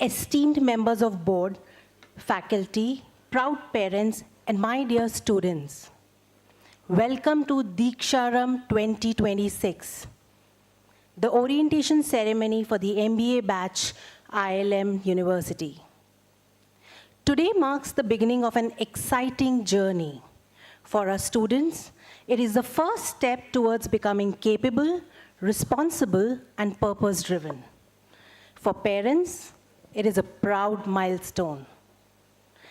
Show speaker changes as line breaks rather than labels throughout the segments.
esteemed members of board, faculty, proud parents, and my dear students. Welcome to DEEKSHAARAMBH 2026, the orientation ceremony for the MBA batch ILM University. Today marks the beginning of an exciting journey. For our students, it is the first step towards becoming capable, responsible, and purpose-driven. For parents, it is a proud milestone.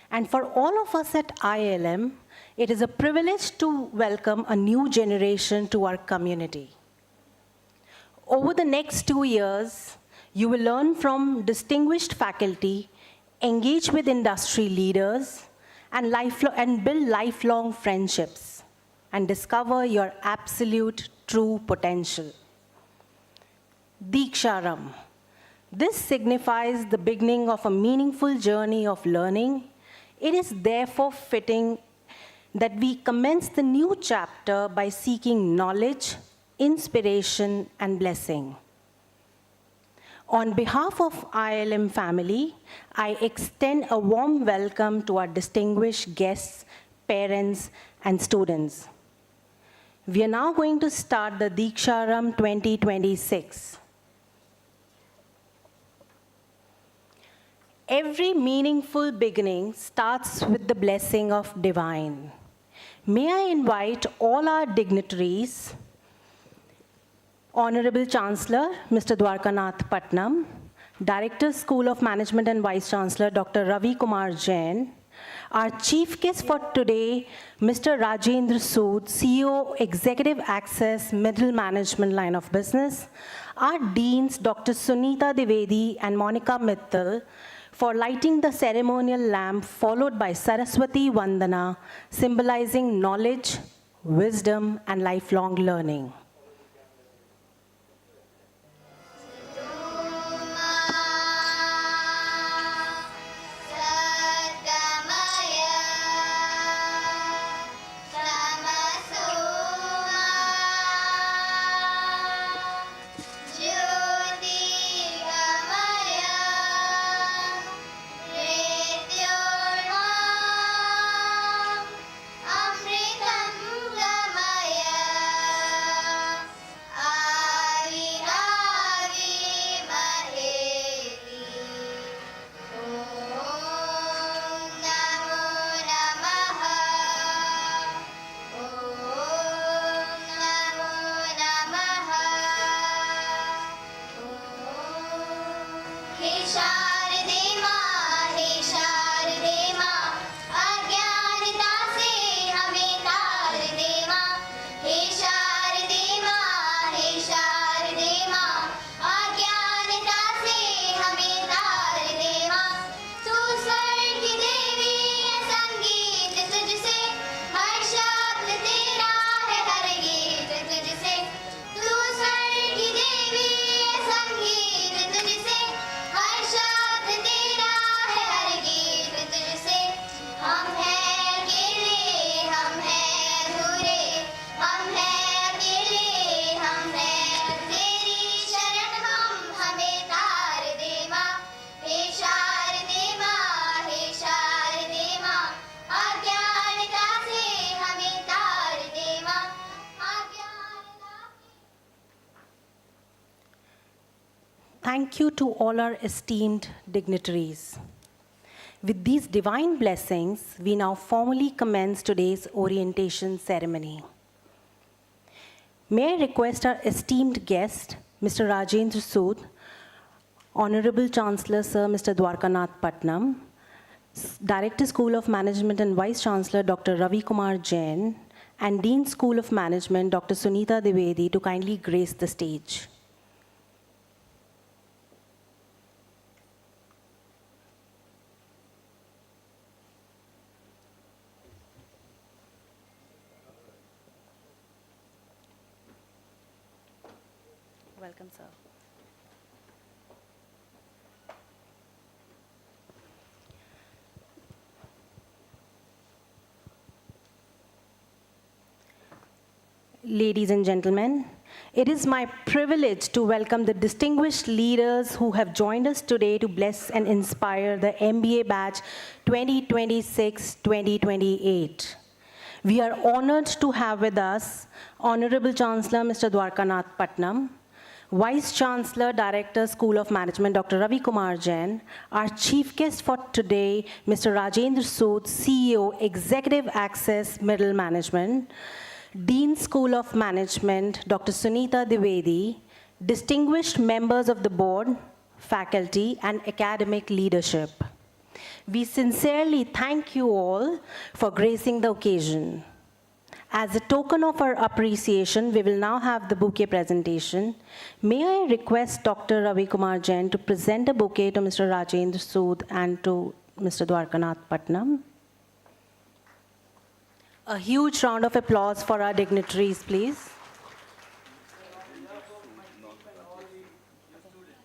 And for all of us at ILM, it is a privilege to welcome a new generation to our community. Over the next 2 years, you will learn from distinguished faculty, engage with industry leaders, and build lifelong friendships, and discover your absolute true potential. DEEKSHAARAMBH. This signifies the beginning of a meaningful journey of learning. It is therefore fitting that we commence the new chapter by seeking knowledge, inspiration, and blessing. On behalf of ILM family, I extend a warm welcome to our distinguished guests, parents, and students. We are now going to start the DEEKSHAARAMBH 2026. Every meaningful beginning starts with the blessing of divine. May I invite all our dignitaries, Honorable Chancellor, Mr. Dwarkanath Patnam, Director, School of Management and Vice Chancellor, Dr. Ravi Kumar Jain, our chief guest for today, Mr. Rajendra Sood, CEO, Executive Access, Middle Management Line of Business, our deans, Dr. Sunita Dwivedi and Monica Mittal, for lighting the ceremonial lamp, followed by Saraswati Vandana, symbolizing knowledge, wisdom, and lifelong learning. Thank you to all our esteemed dignitaries. With these divine blessings, we now formally commence today's orientation ceremony. May I request our esteemed guest, Mr. Rajendra Sood, Honorable Chancellor, Sir Mr. Dwarkanath Patnam, Director, School of Management and Vice Chancellor, Dr. Ravi Kumar Jain, and Dean, School of Management, Dr. Sunita Dwivedi, to kindly grace the stage. Welcome, sir. Ladies and gentlemen, It is my privilege to welcome the distinguished leaders who have joined us today to bless and inspire the MBA batch 2026-2028. We are honored to have with us Honorable Chancellor Mr. Dwarkanath Patnam, Vice Chancellor, Director, School of Management, Dr. Ravi Kumar Jain, our chief guest for today, Mr. Rajendra Sood, CEO, Executive Access Middle Management, Dean, School of Management, Dr. Sunita Dwivedi, distinguished members of the board, faculty, and academic leadership. We sincerely thank you all for gracing the occasion. As a token of our appreciation, we will now have the bouquet presentation. May I request Dr. Ravi Kumar Jain to present a bouquet to Mr. Rajendra Sood and to Mr. Dwarkanath Patnam. A huge round of applause for our dignitaries, please.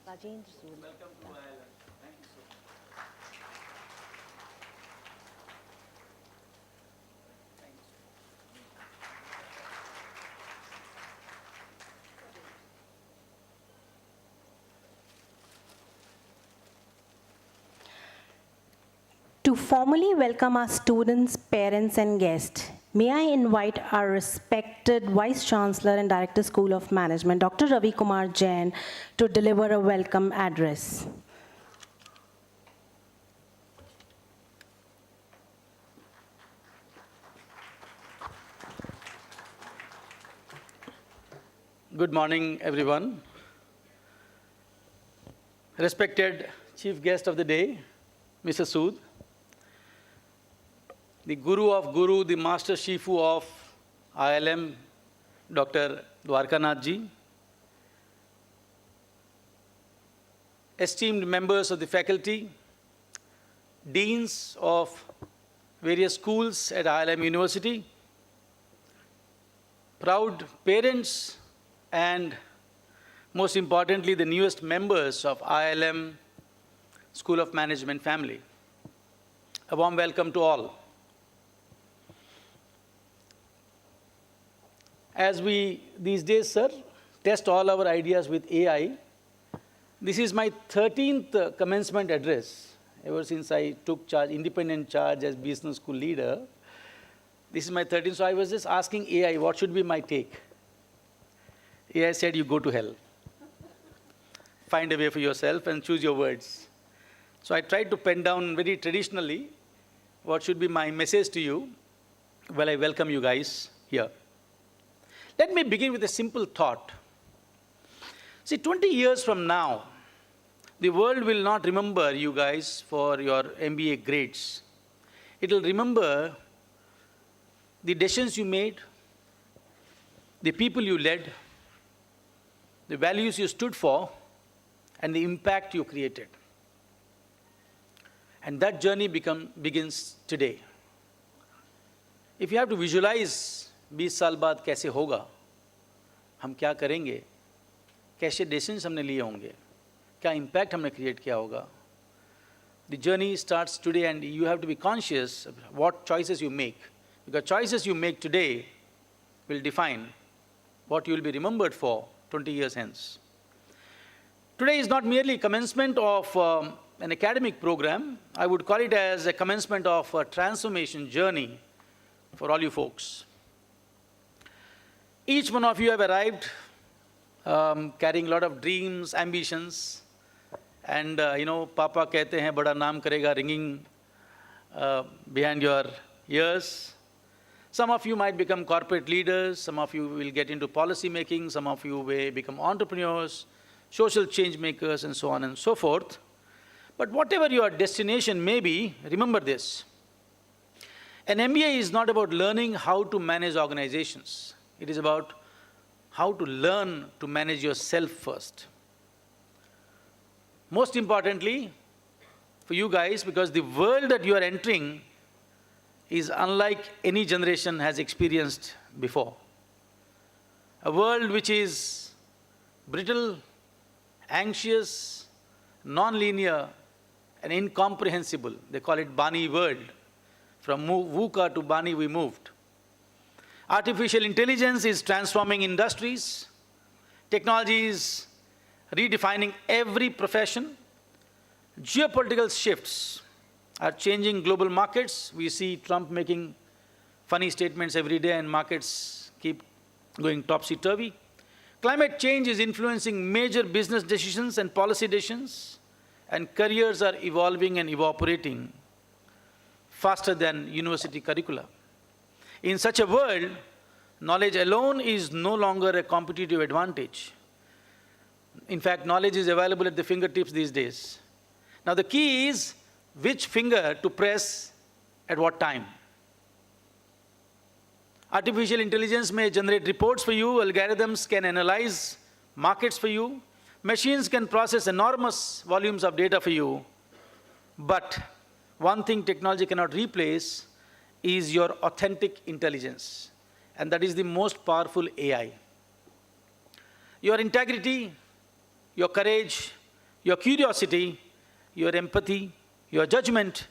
Rajendra Sood. To formally welcome our students, parents, and guests, may I invite our respected Vice Chancellor and Director, School of Management, Dr. Ravi Kumar Jain, to deliver a welcome address.
Good morning, everyone. Respected Chief Guest of the Day, Mr. Sood, the Guru of Guru, the Master Shifu of ILM, Dr. Dwarkanath ji, esteemed members of the faculty, deans of various schools at ILM University, proud parents, and most importantly, the newest members of ILM School of Management family. A warm welcome to all. As we, these days, sir, test all our ideas with AI, this is my 13th commencement address ever since I took charge, independent charge as business school leader. This is my 13th, so I was just asking AI, what should be my take? AI said, you go to hell. Find a way for yourself and choose your words. So I tried to pen down very traditionally what should be my message to you while I welcome you guys here. Let me begin with a simple thought. See, 20 years from now, the world will not remember you guys for your MBA grades. It will remember the decisions you made, the people you led, the values you stood for, and the impact you created. And that journey begins today. If you have to visualize 20 साल बाद कैसे होगा, हम क्या करेंगे, कैसे decisions हमने लिए होंगे, क्या इम्पैक्ट हमने क्रिएट किया होगा. The journey starts today and you have to be conscious of what choices you make. Because choices you make today will define what you will be remembered for 20 years hence. Today is not merely commencement of an academic program. I would call it as a commencement of a transformation journey for all you folks. Each one of you have arrived carrying a lot of dreams, ambitions, and Papa कहते हैं बड़ा नाम करेगा ringing behind your ears. Some of you might become corporate leaders, some of you will get into policy making, some of you may become entrepreneurs, social change makers, and so on and so forth. But whatever your destination may be, remember this. An MBA is not about learning how to manage organizations. It is about how to learn to manage yourself first. Most importantly, for you guys, because the world that you are entering is unlike any generation has experienced before. A world which is brittle, anxious, non-linear, and incomprehensible. They call it Bani world. From VUCA to Bani we moved. Artificial intelligence is transforming industries. Technology is redefining every profession. Geopolitical shifts are changing global markets. We see Trump making funny statements every day and markets keep going topsy-turvy. Climate change is influencing major business decisions and policy decisions, and careers are evolving and evaporating faster than university curricula. In such a world, knowledge alone is no longer a competitive advantage. In fact, knowledge is available at the fingertips these days. Now the key is which finger to press at what time. Artificial intelligence may generate reports for you, algorithms can analyze markets for you, machines can process enormous volumes of data for you, but one thing technology cannot replace is your authentic intelligence, and that is the most powerful AI. Your integrity, your courage, your curiosity, your empathy, your judgment,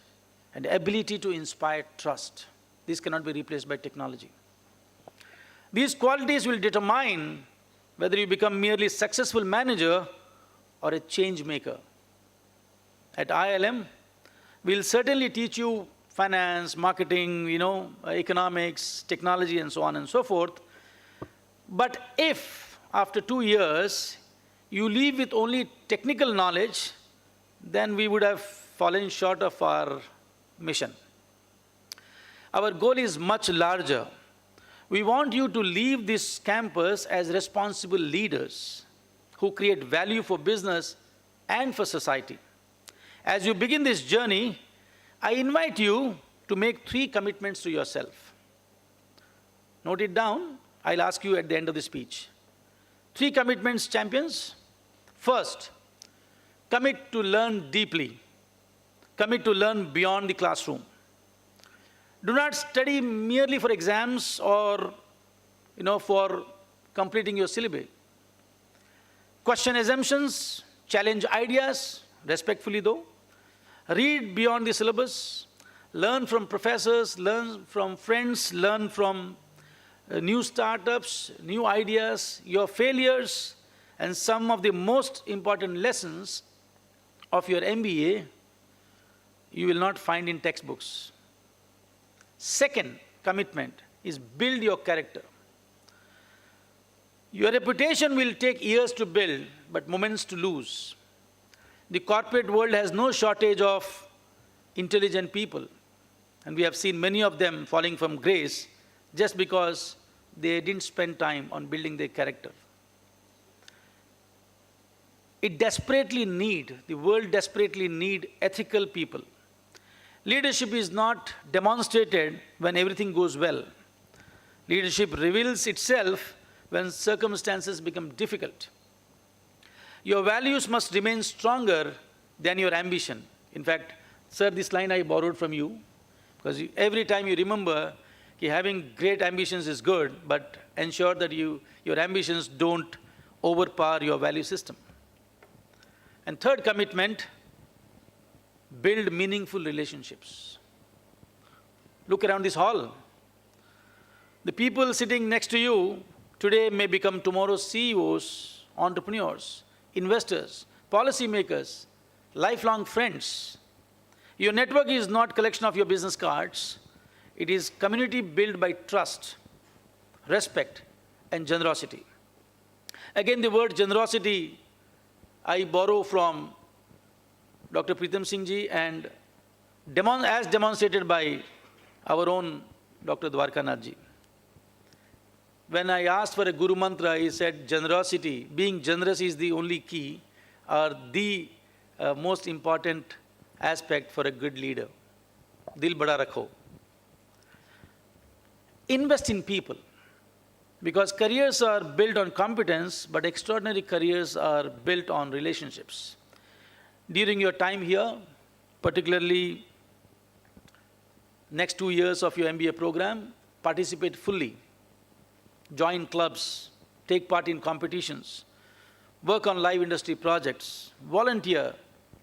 and ability to inspire trust. This cannot be replaced by technology. These qualities will determine whether you become merely a successful manager or a change maker. At ILM, we'll certainly teach you finance, marketing, economics, technology, and so on and so forth. But if after 2 years you leave with only technical knowledge, then we would have fallen short of our mission. Our goal is much larger. We want you to leave this campus as responsible leaders who create value for business and for society. As you begin this journey, I invite you to make 3 commitments to yourself. Note it down. I'll ask you at the end of the speech. 3 commitments, champions. First, commit to learn deeply. Commit to learn beyond the classroom. Do not study merely for exams or, for completing your syllabi. Question assumptions, challenge ideas, respectfully though. Read beyond the syllabus, learn from professors, learn from friends, learn from new startups, new ideas, your failures, and some of the most important lessons of your MBA you will not find in textbooks. Second commitment is build your character. Your reputation will take years to build, but moments to lose. The corporate world has no shortage of intelligent people, and we have seen many of them falling from grace just because they didn't spend time on building their character. The world desperately needs ethical people. Leadership is not demonstrated when everything goes well. Leadership reveals itself when circumstances become difficult. Your values must remain stronger than your ambition. In fact, sir, this line I borrowed from you, because every time you remember having great ambitions is good, but ensure that your ambitions don't overpower your value system. And third commitment, build meaningful relationships. Look around this hall. The people sitting next to you today may become tomorrow's CEOs, entrepreneurs, investors, policymakers, lifelong friends. Your network is not a collection of your business cards. It is community built by trust, respect, and generosity. Again, the word generosity I borrow from Dr. Pritam Singh ji, and as demonstrated by our own Dr. Dwarkanath ji. When I asked for a Guru Mantra, he said generosity, being generous is the only key or the most important aspect for a good leader. Dil bada rakho. Invest in people, because careers are built on competence, but extraordinary careers are built on relationships. During your time here, particularly next 2 years of your MBA program, participate fully. Join clubs, take part in competitions, work on live industry projects, volunteer,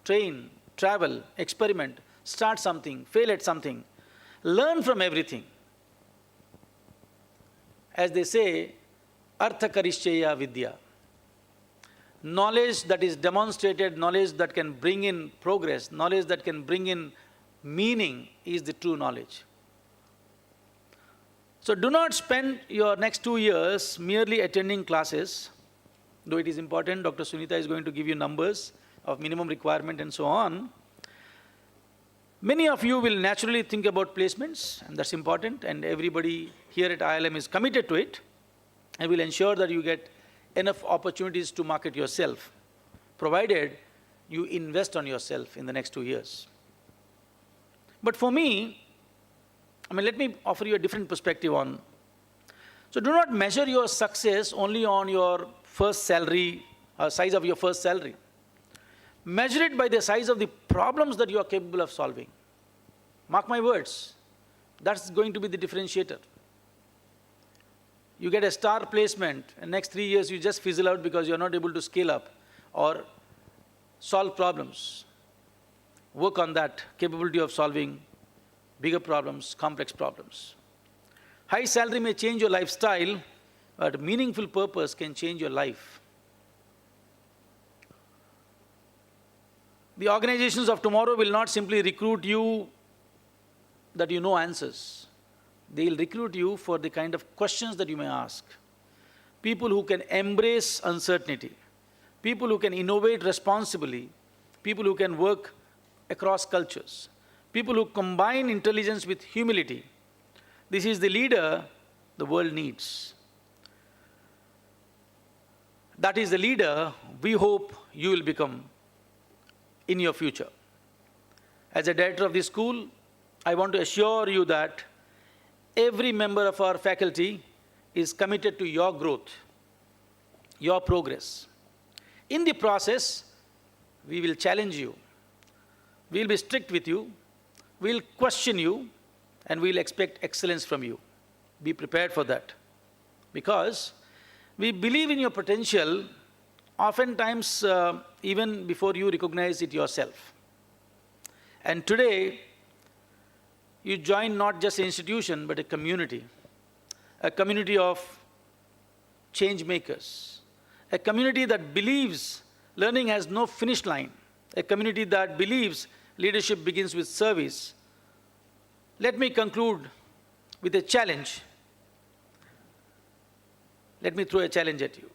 train, travel, experiment, start something, fail at something, learn from everything. As they say, artha karishcheya vidya. knowledge that is demonstrated, knowledge that can bring in progress, knowledge that can bring in meaning is the true knowledge. So do not spend your next 2 years merely attending classes, though it is important. Dr. Sunita is going to give you numbers of minimum requirement and so on. Many of you will naturally think about placements, and that's important, and everybody here at ILM is committed to it, and will ensure that you get enough opportunities to market yourself, provided you invest on yourself in the next 2 years. But for me, let me offer you a different perspective on. So do not measure your success only on your first salary, size of your first salary. Measure it by the size of the problems that you are capable of solving. Mark my words, that's going to be the differentiator. You get a star placement, and next 3 years you just fizzle out because you're not able to scale up or solve problems. Work on that capability of solving bigger problems, complex problems. High salary may change your lifestyle, but meaningful purpose can change your life. The organizations of tomorrow will not simply recruit you that you know answers. They'll recruit you for the kind of questions that you may ask. People who can embrace uncertainty, people who can innovate responsibly, people who can work across cultures, people who combine intelligence with humility. This is the leader the world needs. That is the leader we hope you will become in your future. As a director of this school, I want to assure you that every member of our faculty is committed to your growth, your progress. In the process, we will challenge you. We'll be strict with you. We'll question you, and we'll expect excellence from you. Be prepared for that. Because we believe in your potential, oftentimes even before you recognize it yourself. And today, you join not just an institution, but a community of change makers, a community that believes learning has no finish line, a community that believes leadership begins with service. Let me conclude with a challenge. Let me throw a challenge at you.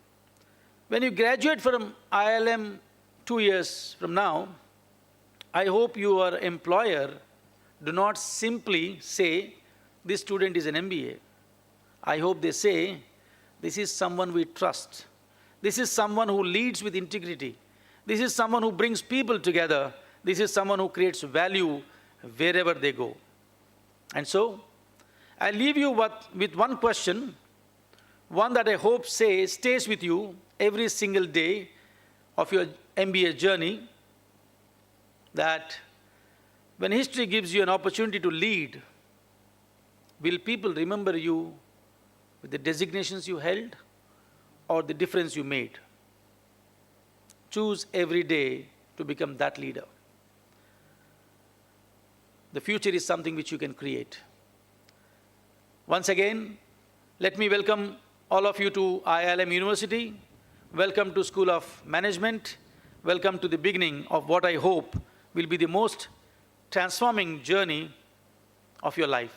When you graduate from ILM 2 years from now, I hope your employer do not simply say, this student is an MBA. I hope they say, this is someone we trust. This is someone who leads with integrity. This is someone who brings people together. This is someone who creates value wherever they go. And so, I leave you with one question, one that I hope stays with you every single day of your MBA journey, that when history gives you an opportunity to lead, will people remember you with the designations you held or the difference you made? Choose every day to become that leader. The future is something which you can create. Once again, let me welcome all of you to ILM University. Welcome to School of Management. Welcome to the beginning of what I hope will be the most transforming journey of your life.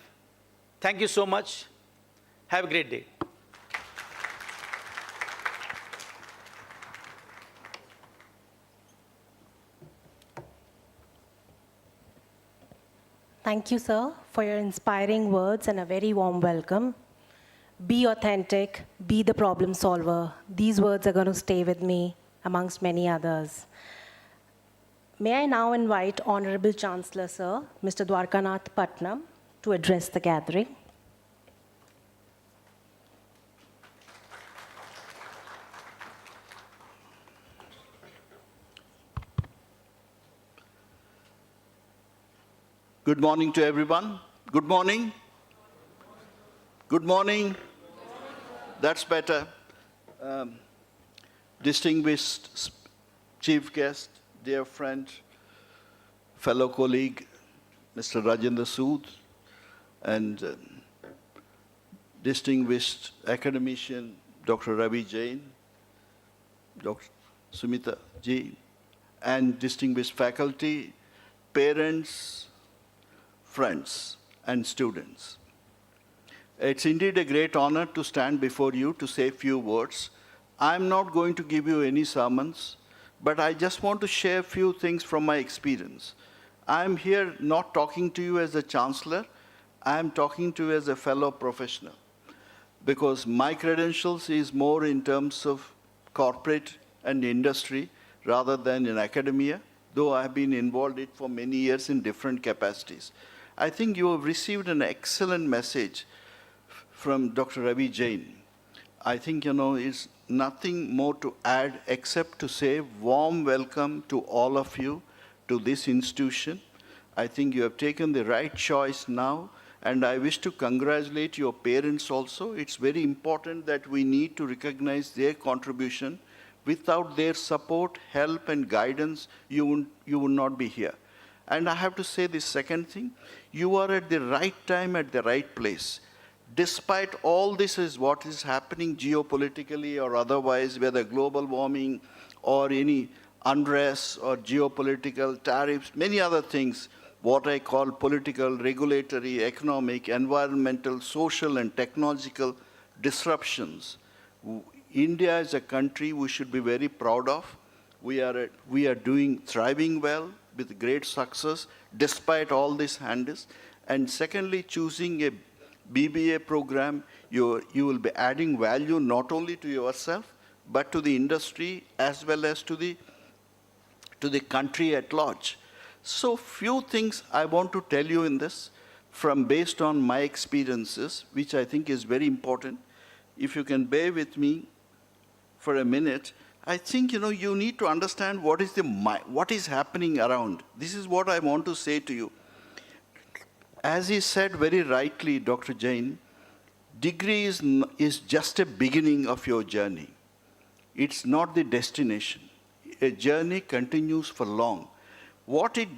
Thank you so much. Have a great day.
Thank you, sir, for your inspiring words and a very warm welcome. Be authentic, be the problem solver. These words are going to stay with me amongst many others. May I now invite Honorable Chancellor, sir, Mr. Dwarkanath Patnam, to address the gathering.
Good morning to everyone. Good morning. Good morning. That's better. Distinguished chief guest, dear friend, fellow colleague, Mr. Rajendra Sood, and distinguished academician, Dr. Ravi Jain, Dr. Sumita ji, and distinguished faculty, parents, friends, and students. It's indeed a great honor to stand before you to say a few words. I'm not going to give you any sermons, but I just want to share a few things from my experience. I'm here not talking to you as a chancellor, I'm talking to you as a fellow professional, because my credentials is more in terms of corporate and industry rather than in academia, though I've been involved in it for many years in different capacities. I think you have received an excellent message from Dr. Ravi Jain. I think, it's nothing more to add except to say warm welcome to all of you to this institution. I think you have taken the right choice now, and I wish to congratulate your parents also. It's very important that we need to recognize their contribution. Without their support, help, and guidance, you would not be here. And I have to say this second thing, you are at the right time, at the right place. Despite all this is what is happening geopolitically or otherwise, whether global warming or any unrest or geopolitical tariffs, many other things, what I call political, regulatory, economic, environmental, social, and technological disruptions. India is a country we should be very proud of. We are thriving well with great success despite all these handles. And secondly, choosing a BBA program, you will be adding value not only to yourself, but to the industry as well as to the country at large. So few things I want to tell you in this based on my experiences, which I think is very important. If you can bear with me for a minute, I think you need to understand what is happening around. This is what I want to say to you. As he said very rightly, Dr. Jain, degree is just a beginning of your journey. It's not the destination. A journey continues for long.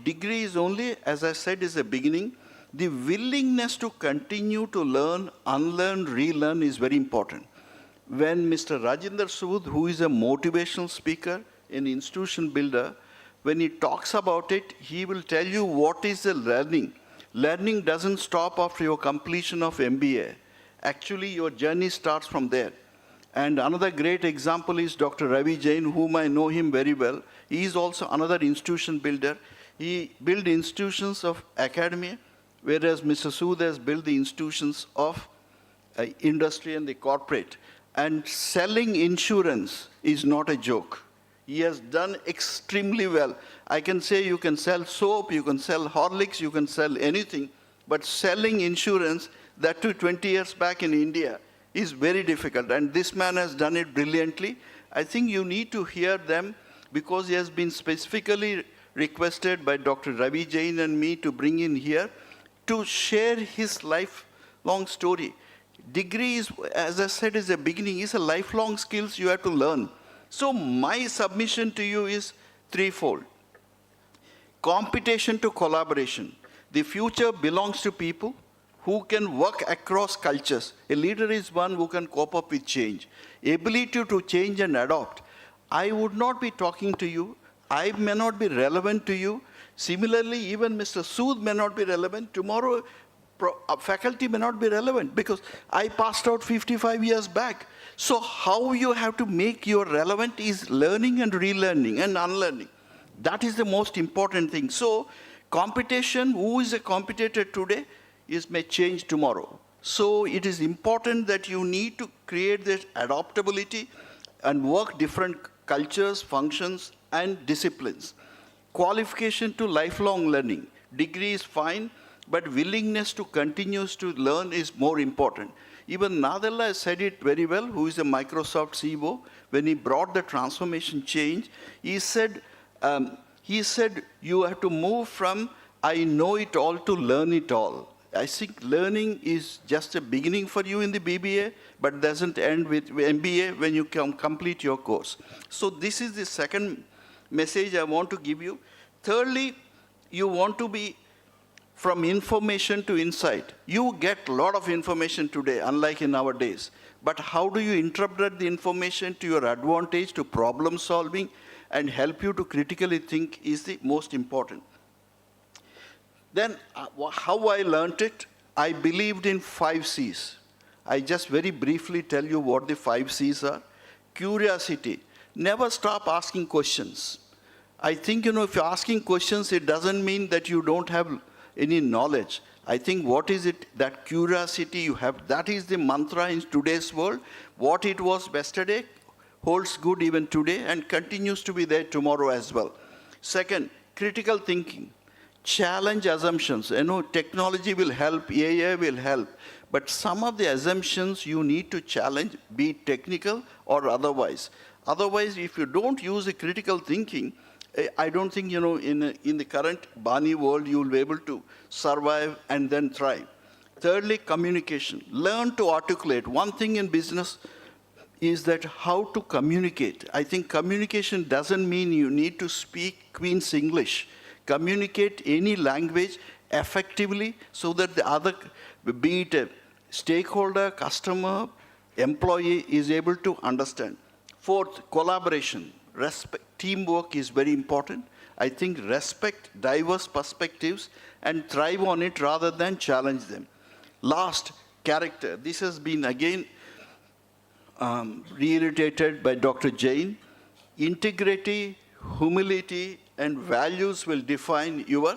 Degree is only, as I said, is a beginning. The willingness to continue to learn, unlearn, relearn is very important. When Mr. Rajinder Sood, who is a motivational speaker, an institution builder, when he talks about it, he will tell you what is the learning. Learning doesn't stop after your completion of MBA. Actually, your journey starts from there. And another great example is Dr. Ravi Jain, whom I know him very well. He is also another institution builder. He built institutions of academia, whereas Mr. Sood has built the institutions of industry and the corporate. And selling insurance is not a joke. He has done extremely well. I can say you can sell soap, you can sell Horlicks, you can sell anything, but selling insurance, that too 20 years back in India, is very difficult. And this man has done it brilliantly. I think you need to hear them because he has been specifically requested by Dr. Ravi Jain and me to bring in here to share his lifelong story. Degree is, as I said, is a beginning. It's a lifelong skills you have to learn. So my submission to you is threefold. Competition to collaboration. The future belongs to people who can work across cultures. A leader is one who can cope up with change. Ability to change and adopt. I would not be talking to you. I may not be relevant to you. Similarly, even Mr. Sood may not be relevant. Tomorrow, faculty may not be relevant because I passed out 55 years back. So how you have to make your relevant is learning and relearning and unlearning. That is the most important thing. So competition, who is a competitor today, may change tomorrow. So it is important that you need to create this adaptability and work different cultures, functions, and disciplines. Qualification to lifelong learning. Degree is fine, but willingness to continue to learn is more important. Even Nadella said it very well, who is a Microsoft CEO, when he brought the transformation change, he said, you have to move from I know it all to learn it all. I think learning is just a beginning for you in the BBA, but doesn't end with MBA when you complete your course. So this is the second message I want to give you. Thirdly, you want to be from information to insight. You get a lot of information today, unlike in our days. But how do you interpret the information to your advantage, to problem solving? and help you to critically think is the most important. Then how I learned it, I believed in 5 C's. I just very briefly tell you what the 5 C's are. Curiosity. Never stop asking questions. I think, if you're asking questions, it doesn't mean that you don't have any knowledge. I think what is it, that curiosity you have, that is the mantra in today's world. What it was yesterday holds good even today and continues to be there tomorrow as well. Second, critical thinking. Challenge assumptions. Technology will help, AI will help, but some of the assumptions you need to challenge, be it technical or otherwise. Otherwise, if you don't use the critical thinking, I don't think, in the current Bani world, you will be able to survive and then thrive. Thirdly, communication. Learn to articulate. One thing in business is that how to communicate. I think communication doesn't mean you need to speak Queen's English. Communicate any language effectively so that the other, be it a stakeholder, customer, employee, is able to understand. Fourth, collaboration. Respect, teamwork is very important. I think respect diverse perspectives and thrive on it rather than challenge them. Last, character. This has been again reiterated by Dr. Jain. Integrity, humility, and values will define your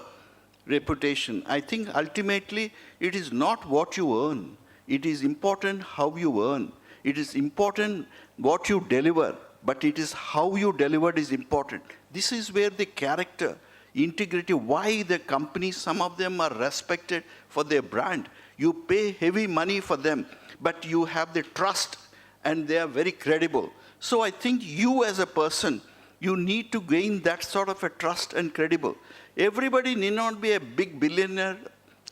reputation. I think ultimately it is not what you earn. It is important how you earn. It is important what you deliver, but it is how you delivered is important. This is where the character, integrity, why the companies, some of them are respected for their brand. You pay heavy money for them, but you have the trust and they are very credible. So I think you as a person, you need to gain that sort of a trust and credible. Everybody need not be a big billionaire,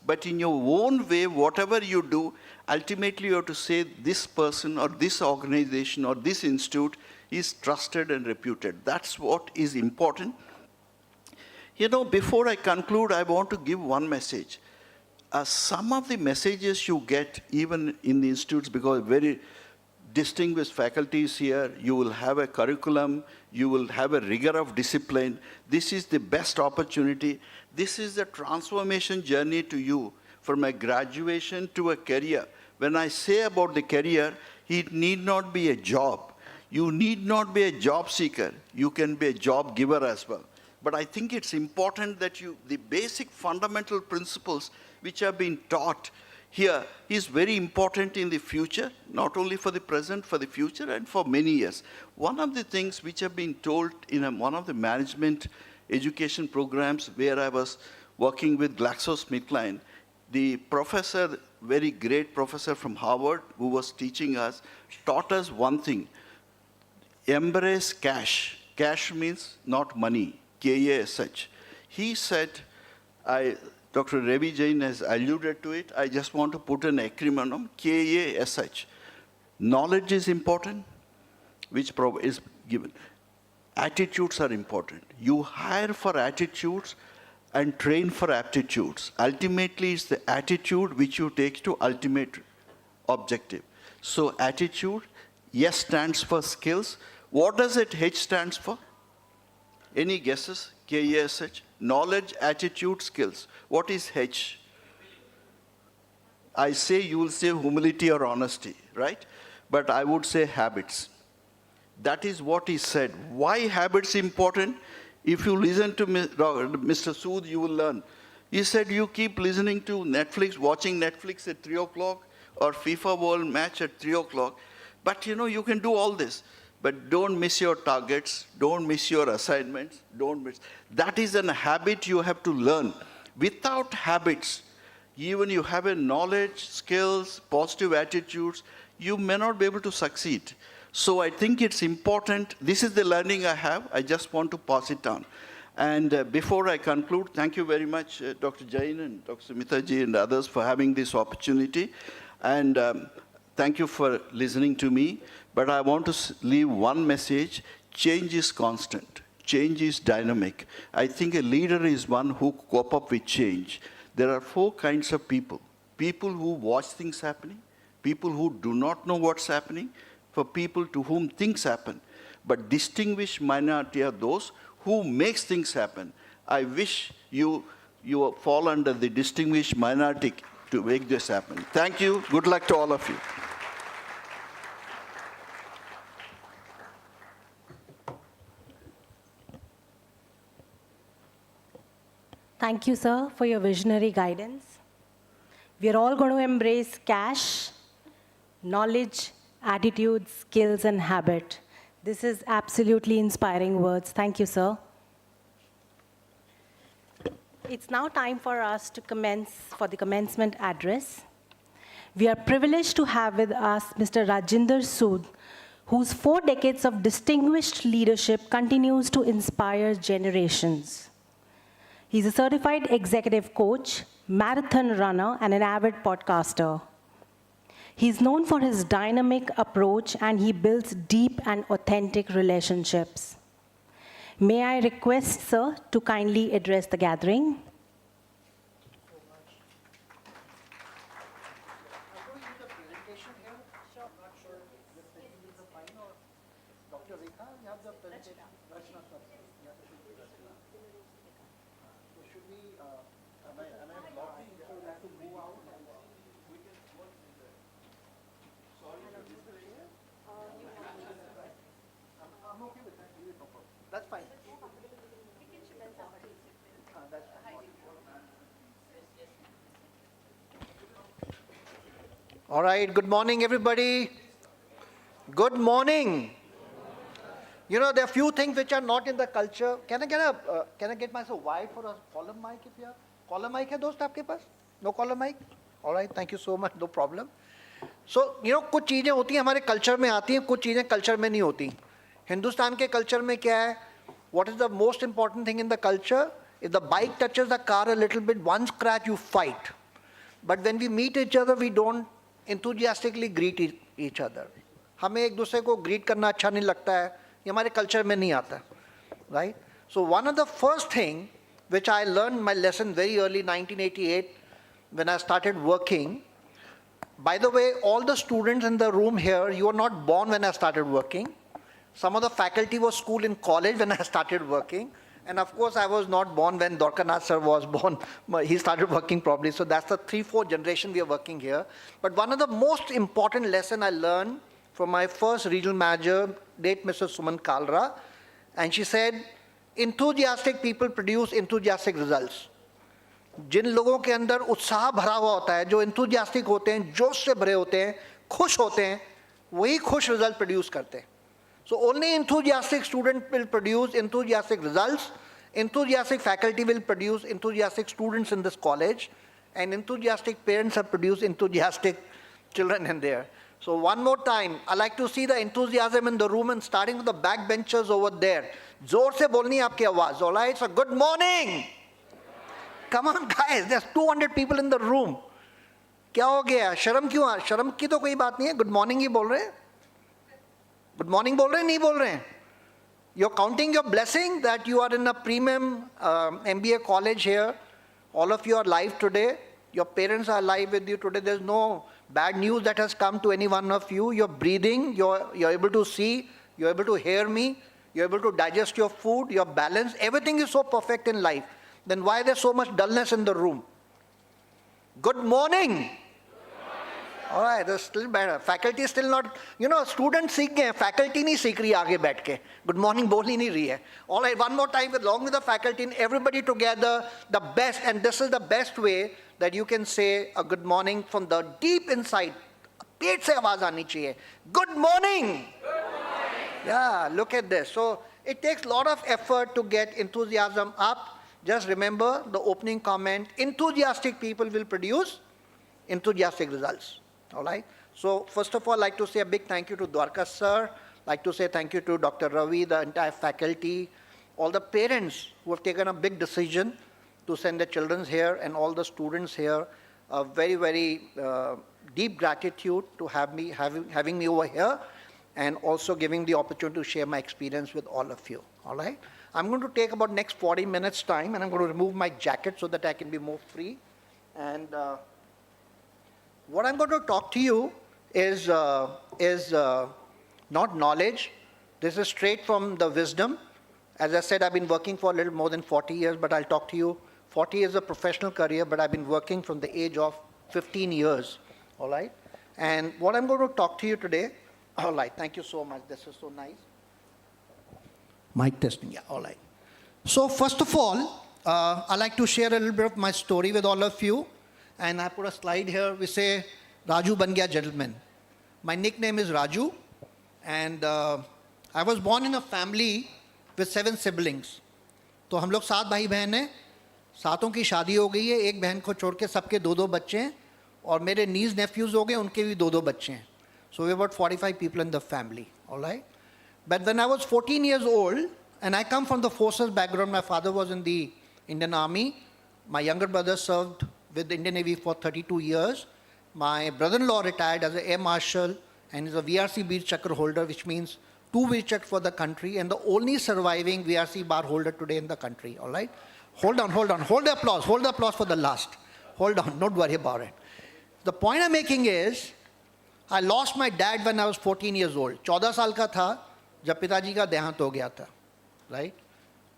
but in your own way, whatever you do, ultimately you have to say this person or this organization or this institute is trusted and reputed. That's what is important. Before I conclude, I want to give one message. Some of the messages you get even in the institutes, because very distinguished faculties here, you will have a curriculum, you will have a rigor of discipline. This is the best opportunity. This is the transformation journey to you from a graduation to a career. When I say about the career, it need not be a job. You need not be a job seeker. You can be a job giver as well. But I think it's important that the basic fundamental principles which have been taught here is very important in the future, not only for the present, for the future, and for many years. One of the things which have been told in one of the management education programs where I was working with GlaxoSmithKline, the professor, very great professor from Harvard who was teaching us, taught us one thing: embrace cash. Cash means not money, K-A as such. He said, Dr. Ravi Jain has alluded to it, I just want to put an acronym, K-A as such. Knowledge is important, which is given. Attitudes are important. You hire for attitudes and train for aptitudes. Ultimately, it's the attitude which you take to ultimate objective. So attitude, S stands for skills. What does it H stands for? Any guesses? K-A-S-H? Knowledge, attitude, skills. What is H? I say, you will say humility or honesty, right? But I would say habits. That is what he said. Why habits important? If you listen to Mr. Sood, you will learn. He said you keep listening to Netflix, watching Netflix at 3 o'clock or FIFA World Match at 3 o'clock. But you can do all this. But don't miss your targets, don't miss your assignments, don't miss. That is a habit you have to learn. Without habits, even you have a knowledge, skills, positive attitudes, you may not be able to succeed. So I think it's important. This is the learning I have. I just want to pass it on. And before I conclude, thank you very much, Dr. Jain and Dr. Smitaji and others for having this opportunity. And thank you for listening to me. But I want to leave one message. Change is constant. Change is dynamic. I think a leader is one who cope up with change. There are 4 kinds of people. People who watch things happening, people who do not know what's happening, for people to whom things happen. but distinguished minority are those who makes things happen. I wish you fall under the distinguished minority to make this happen. Thank you. Good luck to all of you.
Thank you, sir, for your visionary guidance. We are all going to embrace cash, knowledge, attitude, skills, and habit. This is absolutely inspiring words. Thank you, sir. It's now time for us to commence for the commencement address. We are privileged to have with us Mr. Rajinder Sood, whose 4 decades of distinguished leadership continues to inspire generations. He's a certified executive coach, marathon runner, and an avid podcaster. He's known for his dynamic approach, and he builds deep and authentic relationships. May I request, sir, to kindly address the gathering?
That's fine. All right, good morning, everybody. Good morning. You know, there are few things which are not in the culture. Can I get myself wide for a column mic if you have? Column mic है दोस्त आपके पास? No column mic? All right, thank you so much, no problem. So, you know, कुछ चीजें होती हैं हमारे culture में आती हैं, कुछ चीजें कल्चर में नहीं होती. हिंदुस्तान के कल्चर में क्या है? What is the most important thing in the culture? If the bike touches the car a little bit, one scratch, you fight. But when we meet each other, we don't enthusiastically greet each other. हमें एक दूसरे को greet करना अच्छा नहीं लगता है. ये हमारे culture में नहीं आता, right? So one of the first thing which I learned my lesson very early, 1988, when I started working. By the way, all the students in the room here, you are not born when I started working. Some of the faculty was schooled in college when I started working. And of course, I was not born when Dwarkanath sir was born. He started working probably. So that's the 3-4 generation we are working here. But one of the most important lesson I learned from my first regional manager, late Mrs. Suman Kalra. And she said, enthusiastic people produce enthusiastic results. जिन लोगों के अंदर उत्साह भरा हुआ होता है, जो enthusiastic होते हैं, जोश से भरे होते हैं, खुश होते हैं, वही खुश result produce करते हैं. So only enthusiastic students will produce enthusiastic results. Enthusiastic faculty will produce enthusiastic students in this college. And enthusiastic parents have produced enthusiastic children in there. So one more time, I like to see the enthusiasm in the room and starting with the backbenchers over there. जोर से बोलनी है आपकी आवाज. All right, so good morning. Come on guys, there's 200 people in the room. क्या हो गया? शर्म क्यों आ? शर्म की तो कोई बात नहीं है. Good morning ही बोल रहे हैं. Good morning बोल रहे हैं, नहीं बोल रहे हैं. You're counting your blessing that you are in a premium MBA college here. All of you are alive today. Your parents are alive with you today. There's no bad news that has come to any one of you. You're breathing. You're able to see. You're able to hear me. You're able to digest your food. You're balanced. Everything is so perfect in life. Then why there's so much dullness in the room? Good morning. All right, that's still better. Faculty is still not, you know, students सीख गए, faculty नहीं सीख रही आगे बैठ के. Good morning बोल ही नहीं रही है. All right, one more time along with the faculty and everybody together, the best, and this is the best way that you can say a good morning from the deep inside. पेट से आवाज आनी चाहिए. Good morning. Good morning. Yeah, look at this. So it takes a lot of effort to get enthusiasm up. Just remember the opening comment, enthusiastic people will produce enthusiastic results. All right. So first of all, I'd like to say a big thank you to Dwarka sir. I'd like to say thank you to Dr. Ravi, the entire faculty, all the parents who have taken a big decision to send their children here and all the students here. A very, very deep gratitude to having me over here and also giving the opportunity to share my experience with all of you. All right. I'm going to take about next 40 minutes time and I'm going to remove my jacket so that I can be more free. And what I'm going to talk to you is not knowledge, This is straight from the wisdom. As I said, I've been working for a little more than 40 years, but I'll talk to you. 40 years of professional career, but I've been working from the age of 15 years, all right? And what I'm going to talk to you today, all right, thank you so much. This is so nice. Mic testing, yeah, all right. So first of all, I'd like to share a little bit of my story with all of you. And I put a slide here. We say, Raju ban gaya gentleman. My nickname is Raju. And I was born in a family with 7 siblings. तो हम लोग 7 भाई बहन हैं. 7 की शादी हो गई है. एक बहन को छोड़ के सबके 2-2 बच्चे हैं. और मेरे नीज नेफ्यूज हो गए, उनके भी 2-2 बच्चे हैं. So we about 45 people in the family, all right? But when I was 14 years old, and I come from the forces background, my father was in the Indian Army. My younger brother served with the Indian Navy for 32 years. My brother-in-law retired as an Air Marshal and is a VRC Beer Chakra holder, which means 2 Beer Chakra for the country, and the only surviving VRC bar holder today in the country, all right? Hold on. Hold the applause for the last. Hold on, don't worry about it. The point I'm making is, I lost my dad when I was 14 years old. 14 साल का था जब पिताजी का देहांत हो गया था, right?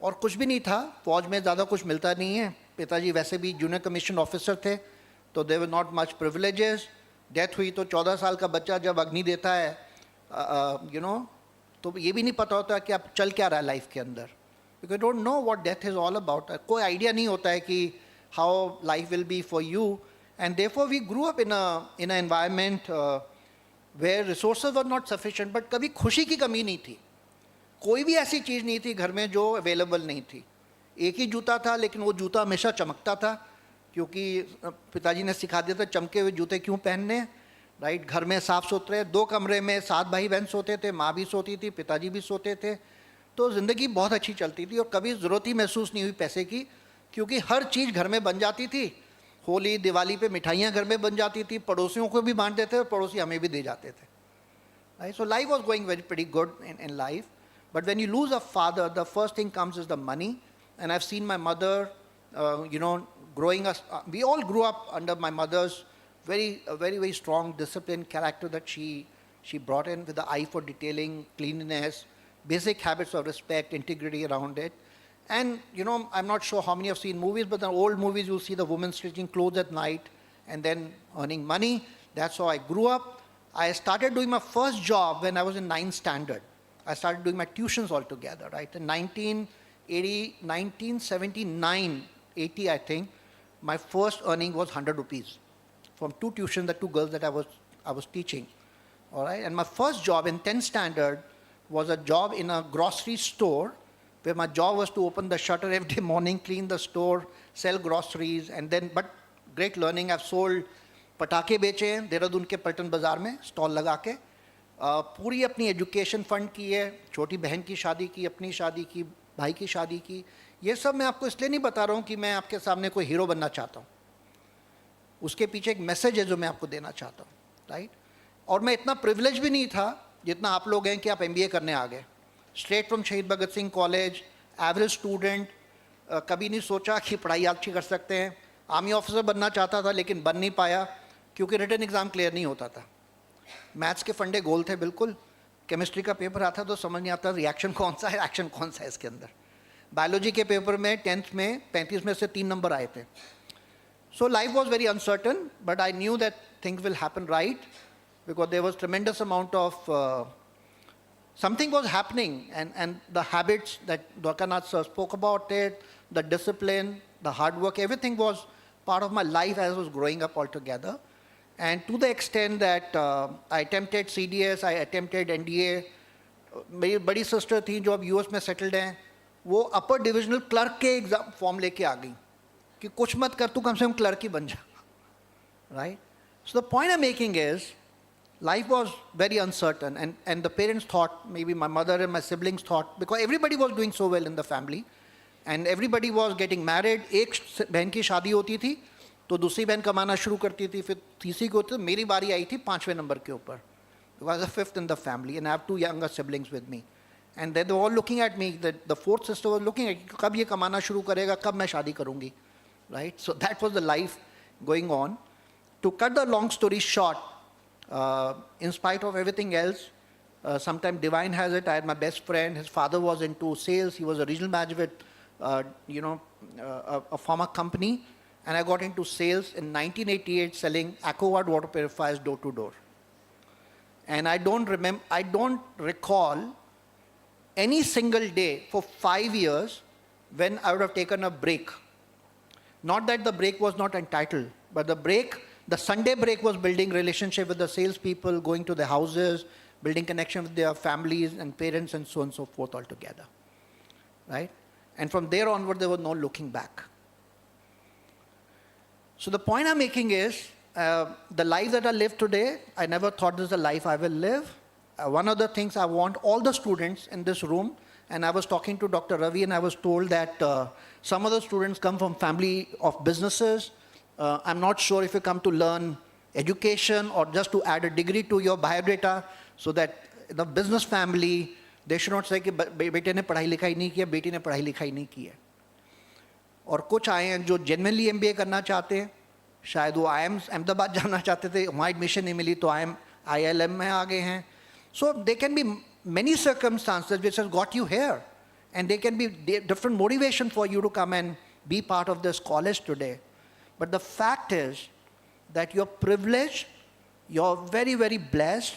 और कुछ भी नहीं था, फौज में ज़्यादा कुछ मिलता नहीं है. पिताजी वैसे भी जूनियर कमीशन ऑफिसर थे, तो there were not much privileges. Death हुई तो 14 साल का बच्चा जब अग्नि देता है, तो ये भी नहीं पता होता कि आप चल क्या रहा है लाइफ के अंदर. Because don't know what death is all about. कोई आइडिया नहीं होता है कि how life will be for you. And therefore we grew up in a environment where resources were not sufficient. But कभी खुशी की कमी नहीं थी. कोई भी ऐसी चीज़ नहीं थी घर में जो अवेलेबल नहीं थी. एक ही जूता था, लेकिन वो जूता हमेशा चमकता था, क्योंकि पिताजी ने सिखा दिया था चमके हुए जूते क्यों पहनने, राइट? घर में साफ़ सुथरे, 2 कमरे में 7 भाई बहन सोते थे, माँ भी सोती थी, पिताजी भी सोते थे. तो ज़िंदगी बहुत अच्छी चलती थी और कभी ज़रूरत ही महसूस नहीं हुई पैसे की, क्योंकि हर चीज़ घर में बन जाती थी. होली दिवाली पे मिठाइयाँ घर में बन जाती थी, पड़ोसियों को भी बांट देते और पड़ोसी हमें भी दे जाते थे, right? So life was going very pretty good in life. But when you lose a father, the first thing comes is the money. And I've seen my mother, growing us. We all grew up under my mother's very strong disciplined character that she brought in, with the eye for detailing, cleanliness, basic habits of respect, integrity around it. And, I'm not sure how many have seen movies, but in old movies you'll see the woman stitching clothes at night and then earning money. That's how I grew up. I started doing my first job when I was in 9th standard. I started doing my tuitions altogether, right? In 1979, 80, I think, my first earning was 100 rupees from 2 tuitions, the 2 girls that I was teaching, all right? And my first job in 10th standard was a job in a grocery store, where my job was to open the shutter every morning, clean the store, sell groceries, and then, but great learning. I've sold पटाखे बेचे हैं देहरादून के पलटन बाज़ार में stall लगा के. पूरी अपनी एजुकेशन फ़ंड की है, छोटी बहन की शादी की, अपनी शादी की, भाई की शादी की. ये सब मैं आपको इसलिए नहीं बता रहा हूँ कि मैं आपके सामने कोई हीरो बनना चाहता हूँ. उसके पीछे एक मैसेज है जो मैं आपको देना चाहता हूँ, राइट? और मैं इतना प्रिविलेज भी नहीं था जितना आप लोग हैं कि आप MBA करने आ गए. स्ट्रेट फ्रॉम शहीद Bhagat Singh college, average student. कभी नहीं सोचा कि पढ़ाई अच्छी कर सकते हैं. आर्मी ऑफिसर बनना चाहता था लेकिन बन नहीं पाया, क्योंकि रिटन एग्ज़ाम क्लियर नहीं होता था. मैथ्स के फंडे गोल थे बिल्कुल. केमिस्ट्री का पेपर आता तो समझ नहीं आता रिएक्शन कौन सा है, एक्शन कौन सा है इसके अंदर. बायोलॉजी के पेपर में 10th में 35 में से 3 नंबर आए थे. So life was very uncertain, but I knew that things will happen, right? Because there was tremendous amount of something was happening, and the habits that Dwarkanath sir spoke about it, the discipline, the hard work, everything was part of my life as I was growing up altogether. And to the extent that I attempted CDS, I attempted NDA. मेरी बड़ी sister थी जो अब US में settled हैं, वो अपर divisional clerk के exam form लेके आ गई कि कुछ मत कर, तू कम से कम क्लर्क ही बन जा, right? So the point I am making is life was very uncertain, and the parents thought, maybe my mother and my siblings thought, because everybody was doing so well in the family and everybody was getting married. एक बहन की शादी होती थी तो दूसरी बहन कमाना शुरू करती थी, फिर तीसरी को होती. मेरी बारी आई थी 5वें नंबर के ऊपर. I was the 5th in the family and I have 2 younger siblings with me, and they were all looking at me. The 4th sister was looking at, कब ये कमाना शुरू करेगा, कब मैं शादी करूँगी, right? So that was the life going on. To cut the long story short, in spite of everything else, Sometime Divine has it. I had my best friend. His father was into sales. He was a regional manager with, a pharma company. And I got into sales in 1988 selling AquaGuard water purifiers door to door. And I don't recall any single day for 5 years when I would have taken a break. Not that the break was not entitled, but the Sunday break was building relationship with the salespeople, going to the houses, building connection with their families and parents and so on and so forth altogether, right? And from there onward, there was no looking back. So the point I'm making is, the life that I live today, I never thought this is the life I will live. One of the things I want all the students in this room, and I was talking to Dr. Ravi and I was told that some of the students come from family of businesses. I'm not sure if you come to learn education or just to add a degree to your biodata, so that the business family, they should not say कि बेटे ने पढ़ाई लिखाई नहीं किया, बेटी ने पढ़ाई लिखाई नहीं की है. और कुछ आए हैं जो genuinely MBA करना चाहते हैं, शायद वो IIM अहमदाबाद जाना चाहते थे, वहाँ एडमिशन नहीं मिली तो IIM में आ गए हैं. So there can be many circumstances which has got you here, and there can be different motivation for you to come and be part of this college today. But the fact is that you're privileged, you're very, very blessed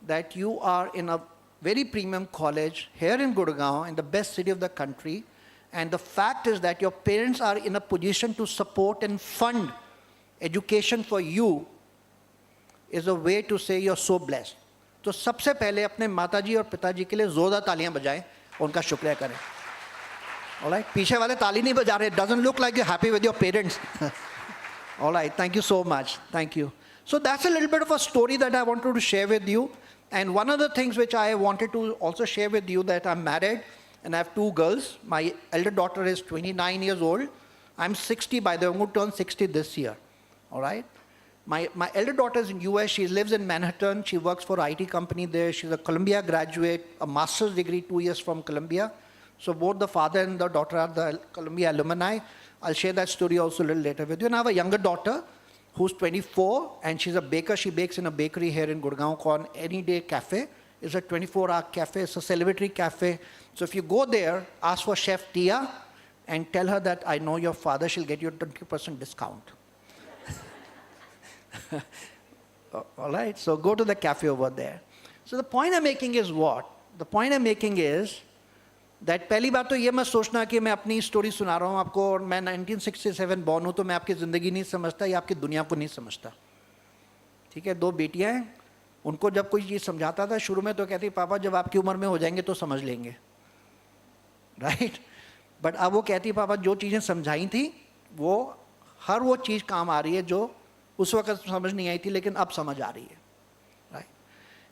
that you are in a very premium college here in Gurgaon, in the best city of the country. And the fact is that your parents are in a position to support and fund education for you is a way to say you're so blessed. तो सबसे पहले अपने माताजी और पिताजी के लिए जोरदार तालियां बजाएं, उनका शुक्रिया करें. All right, पीछे वाले ताली नहीं बजा रहे. It doesn't look like you're happy with your parents. All right, thank you so much. Thank you. So that's a little bit of a story that I wanted to share with you. And one of the things which I wanted to also share with you, that I'm married and I have 2 girls. My elder daughter is 29 years old. I'm 60 by the way. I'm going to turn 60 this year. All right. My elder daughter is in US. She lives in Manhattan. She works for an IT company there. She's a Columbia graduate, a master's degree, 2 years from Columbia. So both the father and the daughter are the Columbia alumni. I'll share that story also a little later with you. And I have a younger daughter who's 24, and she's a baker. She bakes in a bakery here in Gurgaon called Any Day Cafe. It's a 24-hour cafe. It's a celebratory cafe. So if you go there, ask for Chef Tia and tell her that I know your father. She'll get you a 20% discount. All right, so go to the cafe over there. So the point I'm making is what? The point I'm making is that पहली बात तो ये मत सोचना कि मैं अपनी story सुना रहा हूँ आपको और मैं 1967 बॉर्न हूँ तो मैं आपकी ज़िंदगी नहीं समझता या आपकी दुनिया को नहीं समझता. ठीक है, 2 बेटियाँ हैं, उनको जब कोई चीज़ समझाता था शुरू में तो कहती पापा जब आपकी उम्र में हो जाएंगे तो समझ लेंगे, राइट. बट अब वो कहती पापा जो चीज़ें समझाई थी वो हर वो चीज़ काम आ रही है जो उस वक्त समझ नहीं आई थी लेकिन अब समझ आ रही है, right.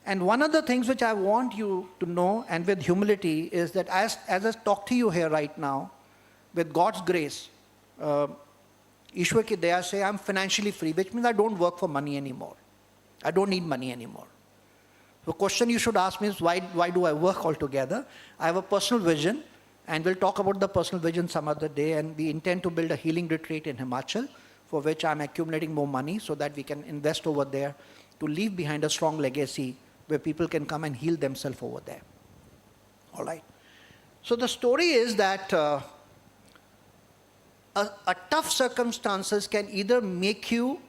And one of the things which I want you to know, and with humility, is that as I talk to you here right now, with God's grace, Ishwar ki daya se, I'm financially free, which means I don't work for money anymore. I don't need money anymore. The question you should ask me is, why do I work altogether? I have a personal vision, and we'll talk about the personal vision some other day, and we intend to build a healing retreat in Himachal, for which I'm accumulating more money so that we can invest over there to leave behind a strong legacy where people can come and heal themselves over there. All right. So the story is that a tough circumstances can either make you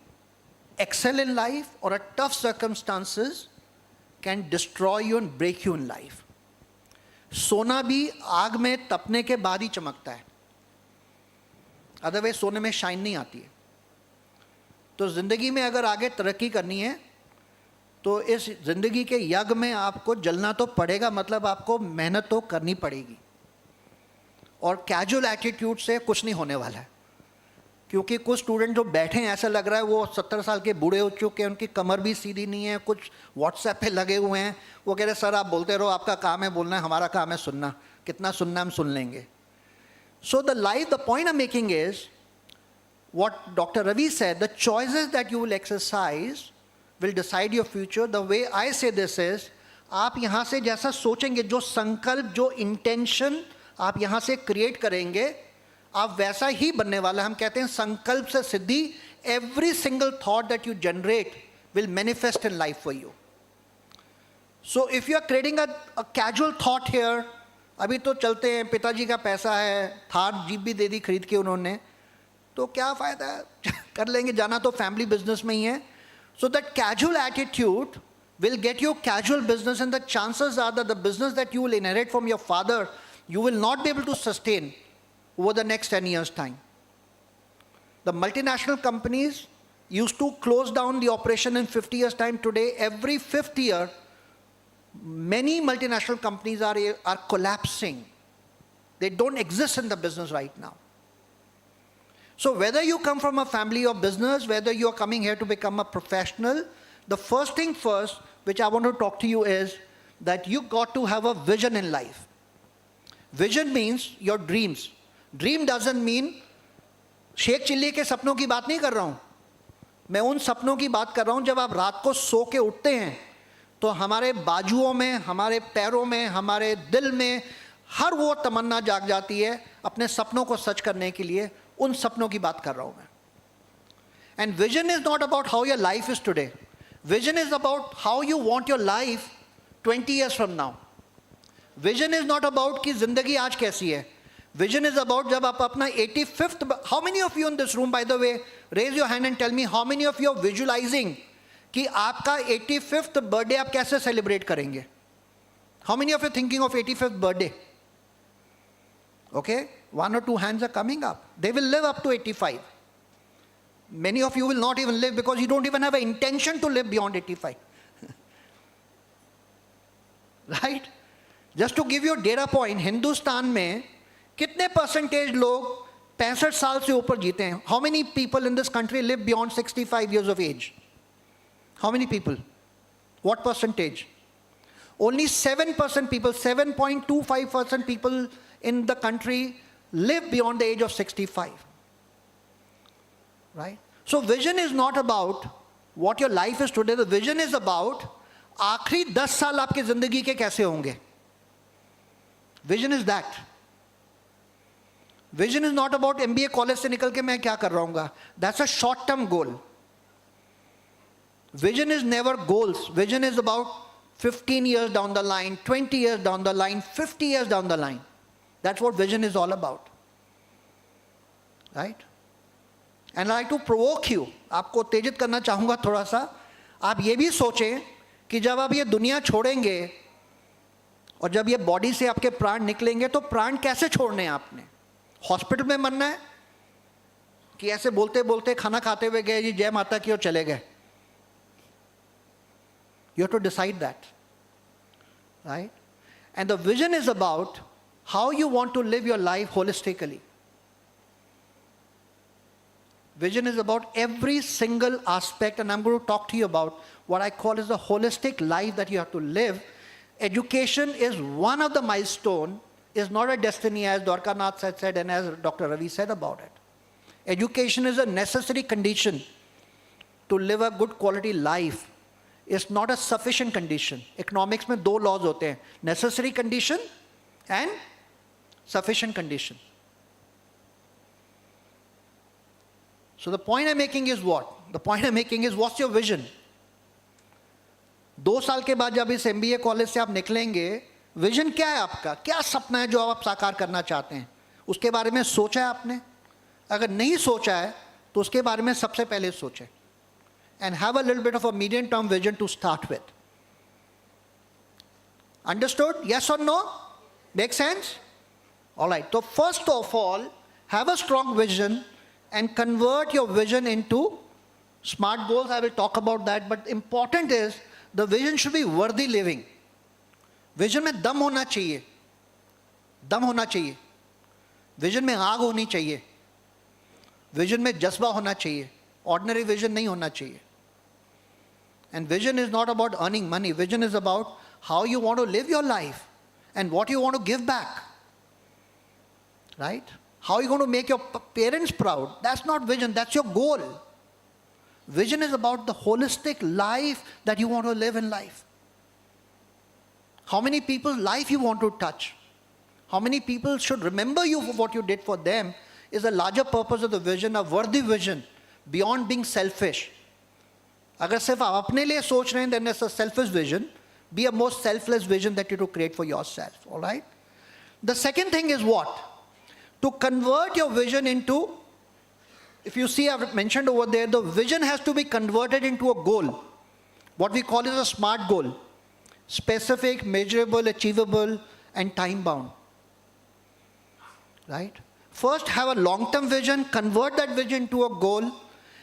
excel in life, or a tough circumstances can destroy you and break you in life. सोना भी आग में तपने के बाद ही चमकता है, otherwise सोने में शाइन नहीं आती है. तो जिंदगी में अगर आगे तरक्की करनी है तो इस ज़िंदगी के यज्ञ में आपको जलना तो पड़ेगा, मतलब आपको मेहनत तो करनी पड़ेगी. और कैजुअल एटीट्यूड से कुछ नहीं होने वाला है, क्योंकि कुछ स्टूडेंट जो बैठे हैं ऐसा लग रहा है वो 70 साल के बूढ़े हो चुके हैं, उनकी कमर भी सीधी नहीं है, कुछ व्हाट्सएप पे लगे हुए हैं. वो कह रहे सर आप बोलते रहो, आपका काम है बोलना है, हमारा काम है सुनना, कितना सुनना हम सुन लेंगे. So the point I am making is what Dr. Ravi said, the choices that you will exercise will decide your future. The way I say this is, आप यहाँ से जैसा सोचेंगे, जो संकल्प, जो इंटेंशन आप यहाँ से क्रिएट करेंगे, आप वैसा ही बनने वाला. हम कहते हैं संकल्प से सिद्धि. Every single thought that you generate will manifest in life for you. So if you are creating a casual thought here, अभी तो चलते हैं, पिताजी का पैसा है, थार जीप भी दे दी खरीद के उन्होंने, तो क्या फ़ायदा है, कर लेंगे, जाना तो फैमिली बिजनेस में ही है. So that casual attitude will get you casual business, and the chances are that the business that you will inherit from your father, you will not be able to sustain over the next 10 years' time. The multinational companies used to close down the operation in 50 years' time. Today, every 5th year, many multinational companies are collapsing. They don't exist in the business right now. So whether you come from a family of business, whether you are coming here to become a professional, the first thing first, which I want to talk to you is that you got to have a vision in life. Vision means your dreams. Dream doesn't mean Sheikh Chilli के सपनों की बात नहीं कर रहा हूँ. मैं उन सपनों की बात कर रहा हूँ जब आप रात को सो के उठते हैं तो हमारे बाजुओं में, हमारे पैरों में, हमारे दिल में हर वो तमन्ना जाग जाती है अपने सपनों को सच करने के लिए. उन सपनों की बात कर रहा हूँ मैं. And vision is not about how your life is today. Vision is about how you want your life 20 years from now. Vision is not about कि जिंदगी आज कैसी है. विजन इज अबाउट जब आप अपना 85th, how many of you in this room, by the way, raise your hand and tell me how many of you are visualising कि आपका 85th बर्थडे आप कैसे सेलिब्रेट करेंगे. How many of you thinking of 85th birthday. Okay, 1 or 2 hands are coming up. They will live up to 85. Many of you will not even live because you don't even have an intention to live beyond 85. Right? Just to give you a data point, Hindustan में कितने percentage लोग 65 साल से ऊपर जीते हैं? How many people in this country live beyond 65 years of age? How many people? What percentage? Only 7% people, 7.25% people in the country live beyond the age of 65. Right? So vision is not about what your life is today. The vision is about आखिरी 10 साल आपकी जिंदगी के कैसे होंगे. Vision is that. Vision is not about MBA college से निकल के मैं क्या कर रहा हूँगा. That's a short-term goal. Vision is never goals. Vision is about 15 years down the line, 20 years down the line, 50 years down the line. That's what vision is all about. Right? And I like to provoke you. आपको उत्तेजित करना चाहूँगा थोड़ा सा. आप ये भी सोचें कि जब आप ये दुनिया छोड़ेंगे और जब ये बॉडी से आपके प्राण निकलेंगे तो प्राण कैसे छोड़ने हैं आपने. हॉस्पिटल में मरना है कि ऐसे बोलते बोलते खाना खाते हुए गए जी जय माता की और चले गए. You have to decide that. Right? And the vision is about how you want to live your life holistically. Vision is about every single aspect, and I'm going to talk to you about what I call as the holistic life that you have to live. Education is one of the milestones, is not a destiny, as Dwarkanath said and as Dr. Ravi said about it. Education is a necessary condition to live a good quality life. It's not a sufficient condition. Economics में 2 laws होते हैं, necessary condition and sufficient condition. So the point I'm making is what? The point I'm making is what's your vision? 2 साल के बाद जब इस MBA college से आप निकलेंगे, विजन क्या है आपका? क्या सपना है जो आप साकार करना चाहते हैं? उसके बारे में सोचा है आपने? अगर नहीं सोचा है तो उसके बारे में सबसे पहले सोचें. And have a little bit of a medium-term vision to start with. Understood? Yes or no? Make sense? All right. So first of all, have a strong vision and convert your vision into smart goals. I will talk about that. But important is the vision should be worthy living. Vision में दम होना चाहिए. दम होना चाहिए. Vision में आग होनी चाहिए. Vision में जज्बा होना चाहिए. Ordinary vision नहीं होना चाहिए. And vision is not about earning money. Vision is about how you want to live your life and what you want to give back. Right? How you going to make your parents proud. That's not vision, that's your goal. Vision is about the holistic life that you want to live in life. How many people's life you want to touch. How many people should remember you for what you did for them is a larger purpose of the vision, a worthy vision, beyond being selfish. अगर सिर्फ आप अपने लिए सोच रहे हैं then it's a selfish vision. Be a most selfless vision that you to create for yourself, all right? The second thing is what? To convert your vision into, if you see I've mentioned over there, the vision has to be converted into a goal. What we call is a SMART goal. Specific, measurable, achievable, and time-bound. Right? First, have a long-term vision, convert that vision into a goal,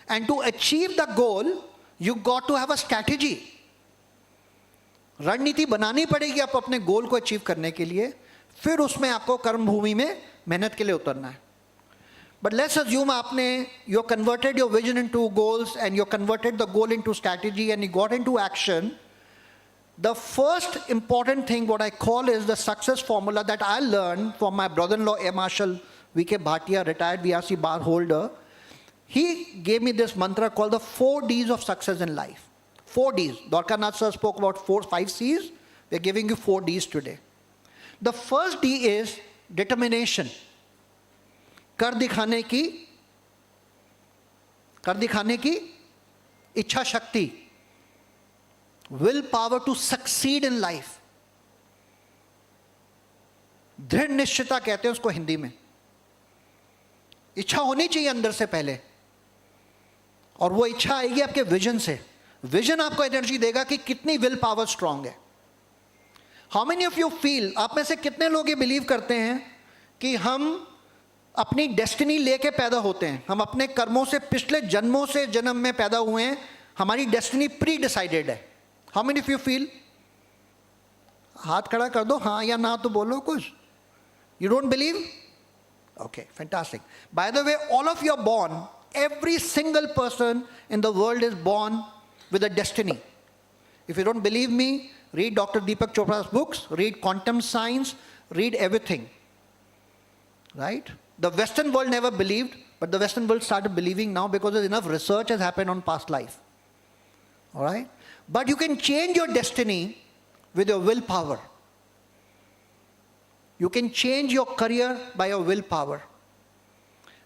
and to achieve the goal, you got to have a strategy. रणनीति बनानी पड़ेगी आप अपने गोल को achieve करने के लिए, फिर उसमें आपको कर्म भूमि में मेहनत के लिए उतरना है. But let's assume आपने, you converted your vision into goals and you converted the goal into strategy and you got into action. The first important thing, what I call is the success formula that I learned from my brother-in-law, Air Marshal V.K. Bhatia, retired VRC bar holder. He gave me this mantra called the 4 Ds of success in life. 4 Ds. Dwarkanath sir spoke about 5 Cs. We're giving you 4 Ds today. The first D is determination. कर दिखाने की इच्छा शक्ति. Will power to succeed in life. दृढ़ निश्चयता कहते हैं उसको हिंदी में. इच्छा होनी चाहिए अंदर से पहले, और वो इच्छा आएगी आपके विजन से. विजन आपको एनर्जी देगा कि कितनी विल पावर स्ट्रांग है. How many of you feel, आप में से कितने लोग ये बिलीव करते हैं कि हम अपनी डेस्टिनी लेके पैदा होते हैं, हम अपने कर्मों से पिछले जन्मों से जन्म में पैदा हुए हैं, हमारी डेस्टिनी प्री डिसाइडेड है. How many of you feel? हाथ खड़ा कर दो, हाँ या ना तो बोलो कुछ. You don't believe? Okay, fantastic. By the way, all of you are born, every single person in the world is born with a destiny. If you don't believe me, read Dr. Deepak Chopra's books, read quantum science, read everything. Right? The Western world never believed, but the Western world started believing now because enough research has happened on past life. All right? But you can change your destiny with your willpower. You can change your career by your willpower.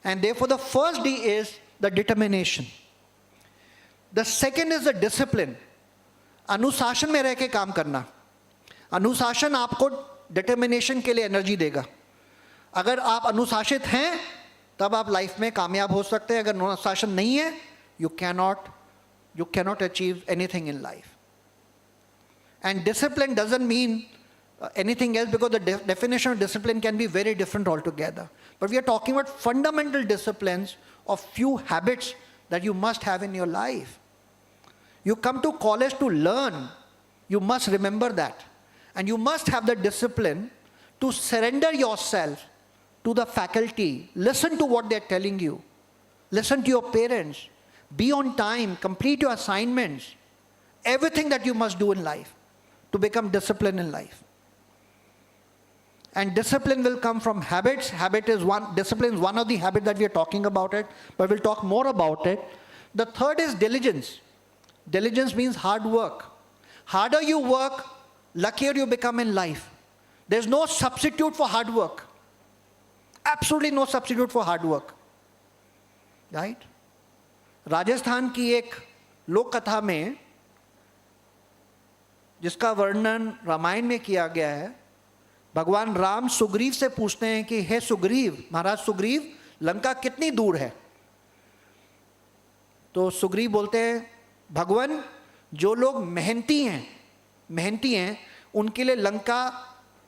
And therefore the first D is the determination. The second is the discipline. अनुशासन में रह के काम करना. अनुशासन आपको determination के लिए एनर्जी देगा. अगर आप अनुशासित हैं तब आप लाइफ में कामयाब हो सकते हैं. अगर अनुशासन नहीं है, you cannot achieve anything in life. And discipline doesn't mean anything else, because the definition of discipline can be very different altogether. But we are talking about fundamental disciplines of few habits that you must have in your life. You come to college to learn, you must remember that. And you must have the discipline to surrender yourself to the faculty. Listen to what they're telling you. Listen to your parents. Be on time, complete your assignments. Everything that you must do in life to become disciplined in life. And discipline will come from habits. Discipline is one of the habits that we are talking about it, but we'll talk more about it. The third is diligence. Diligence means hard work. Harder you work, luckier you become in life. There's no substitute for hard work. Absolutely no substitute for hard work. Right? Rajasthan की एक लोक कथा में, जिसका वर्णन रामायण में किया गया है, भगवान राम सुग्रीव से पूछते हैं कि हे सुग्रीव, महाराज सुग्रीव, लंका कितनी दूर है? तो सुग्रीव बोलते हैं, भगवान, जो लोग मेहनती हैं उनके लिए लंका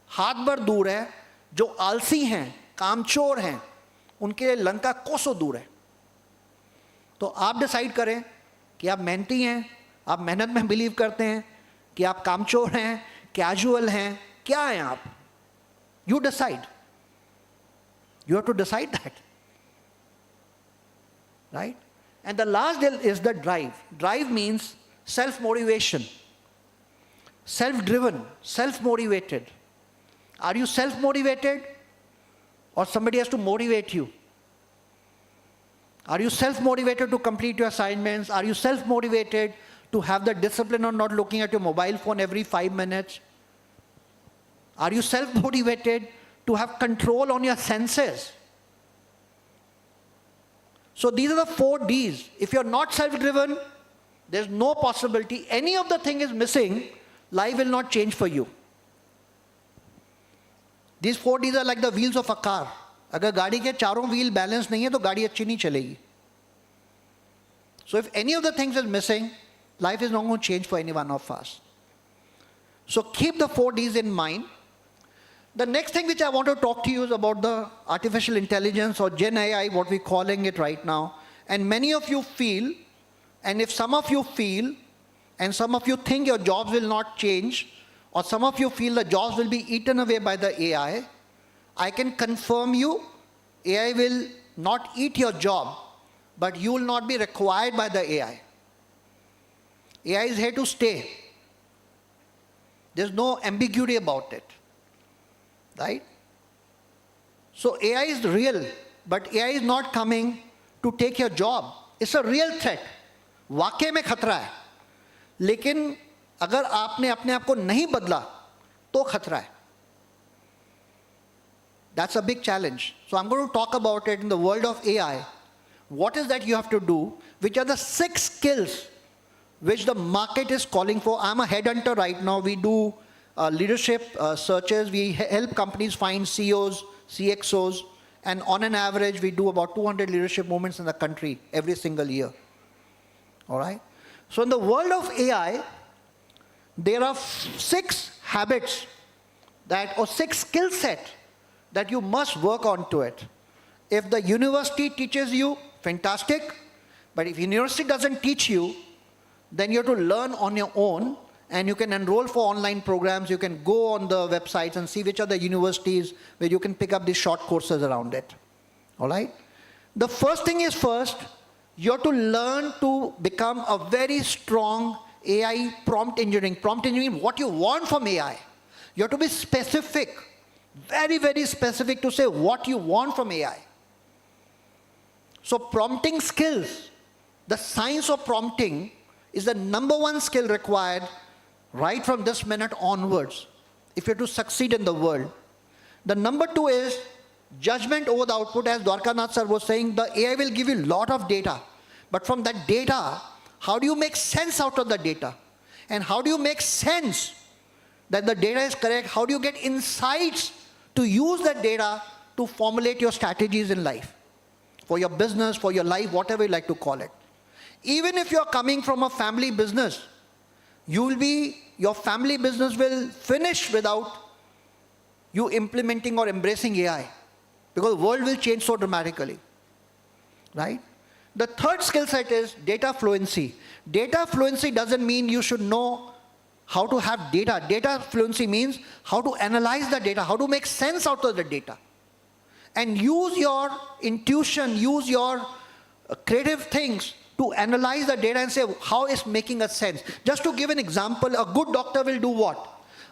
हाथ भर दूर है. जो आलसी हैं, कामचोर हैं, उनके लिए लंका कोसों दूर है. तो आप डिसाइड करें कि आप मेहनती हैं, आप मेहनत में बिलीव करते हैं, कि आप कामचोर हैं, कैजुअल हैं, क्या हैं आप? You decide. You have to decide that. Right? And the last is the drive. Drive means self-motivation. Self-driven, self-motivated. Are you self-motivated? Or somebody has to motivate you? Are you self-motivated to complete your assignments? Are you self-motivated to have the discipline of not looking at your mobile phone every 5 minutes? Are you self-motivated to have control on your senses? So these are the 4 Ds. If you're not self-driven, there's no possibility. Any of the thing is missing, life will not change for you. These 4 Ds are like the wheels of a car. अगर गाड़ी के चारों wheel balance नहीं है तो गाड़ी अच्छी नहीं चलेगी. So if any of the things is missing, life is not going to change for any one of us. So keep the 4 Ds in mind. The next thing which I want to talk to you is about the artificial intelligence or Gen AI, what we're calling it right now. And many of you feel, and if some of you feel, and some of you think your jobs will not change, or some of you feel the jobs will be eaten away by the AI, I can confirm you, AI will not eat your job, but you will not be required by the AI. AI is here to stay. There's no ambiguity about it, right? So AI is real, but AI is not coming to take your job. It's a real threat. वाकई में खतरा है. लेकिन अगर आपने अपने आप को नहीं बदला तो खतरा है. That's a big challenge. So I'm going to talk about it in the world of AI. What is that you have to do? Which are the 6 skills which the market is calling for? I'm a headhunter right now. We do leadership searches. We help companies find CEOs, CXOs, and on an average, we do about 200 leadership moments in the country every single year. All right? So in the world of AI, there are 6 habits that, or 6 skill set that you must work on to it. If the university teaches you, fantastic. But if university doesn't teach you, then you have to learn on your own, and you can enroll for online programs. You can go on the websites and see which are the universities where you can pick up these short courses around it. All right? The first thing is first, you have to learn to become a very strong AI prompt engineering. Prompt engineering, what you want from AI. You have to be specific, very, very specific to say what you want from AI. So prompting skills, the science of prompting is the #1 skill required right from this minute onwards if you're to succeed in the world. The #2 is judgment over the output. As Dwarkanath sir was saying, the AI will give you a lot of data. But from that data, how do you make sense out of the data? And how do you make sense that the data is correct? How do you get insights to use that data to formulate your strategies in life? For your business, for your life, whatever you like to call it. Even if you're coming from a family business, your family business will finish without you implementing or embracing AI, because the world will change so dramatically, right? The third skill set is data fluency. Data fluency doesn't mean you should know how to have data. Data fluency means how to analyze the data, how to make sense out of the data. And use your intuition, use your creative things to analyze the data and say how it's making a sense. Just to give an example, a good doctor will do what?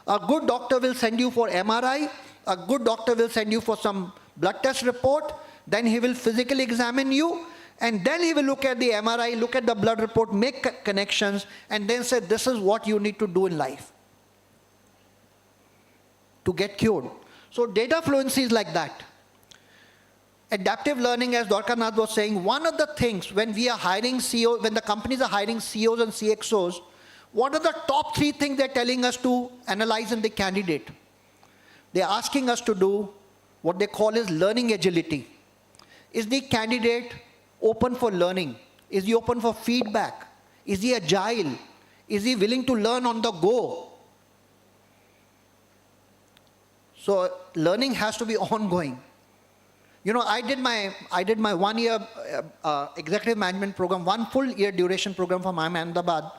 A good doctor will send you for MRI, a good doctor will send you for some blood test report, then he will physically examine you, and then he will look at the MRI, look at the blood report, make connections, and then say this is what you need to do in life to get cured. So data fluency is like that. Adaptive learning, as Dwarkanath was saying, one of the things when we are hiring CEOs, when the companies are hiring CEOs and CXOs, what are the top 3 things they're telling us to analyze in the candidate? They're asking us to do what they call is learning agility. Is the candidate open for learning? Is he open for feedback? Is he agile? Is he willing to learn on the go? So learning has to be ongoing. You know, I did my 1-year executive management program, 1 full year duration program from Ahmedabad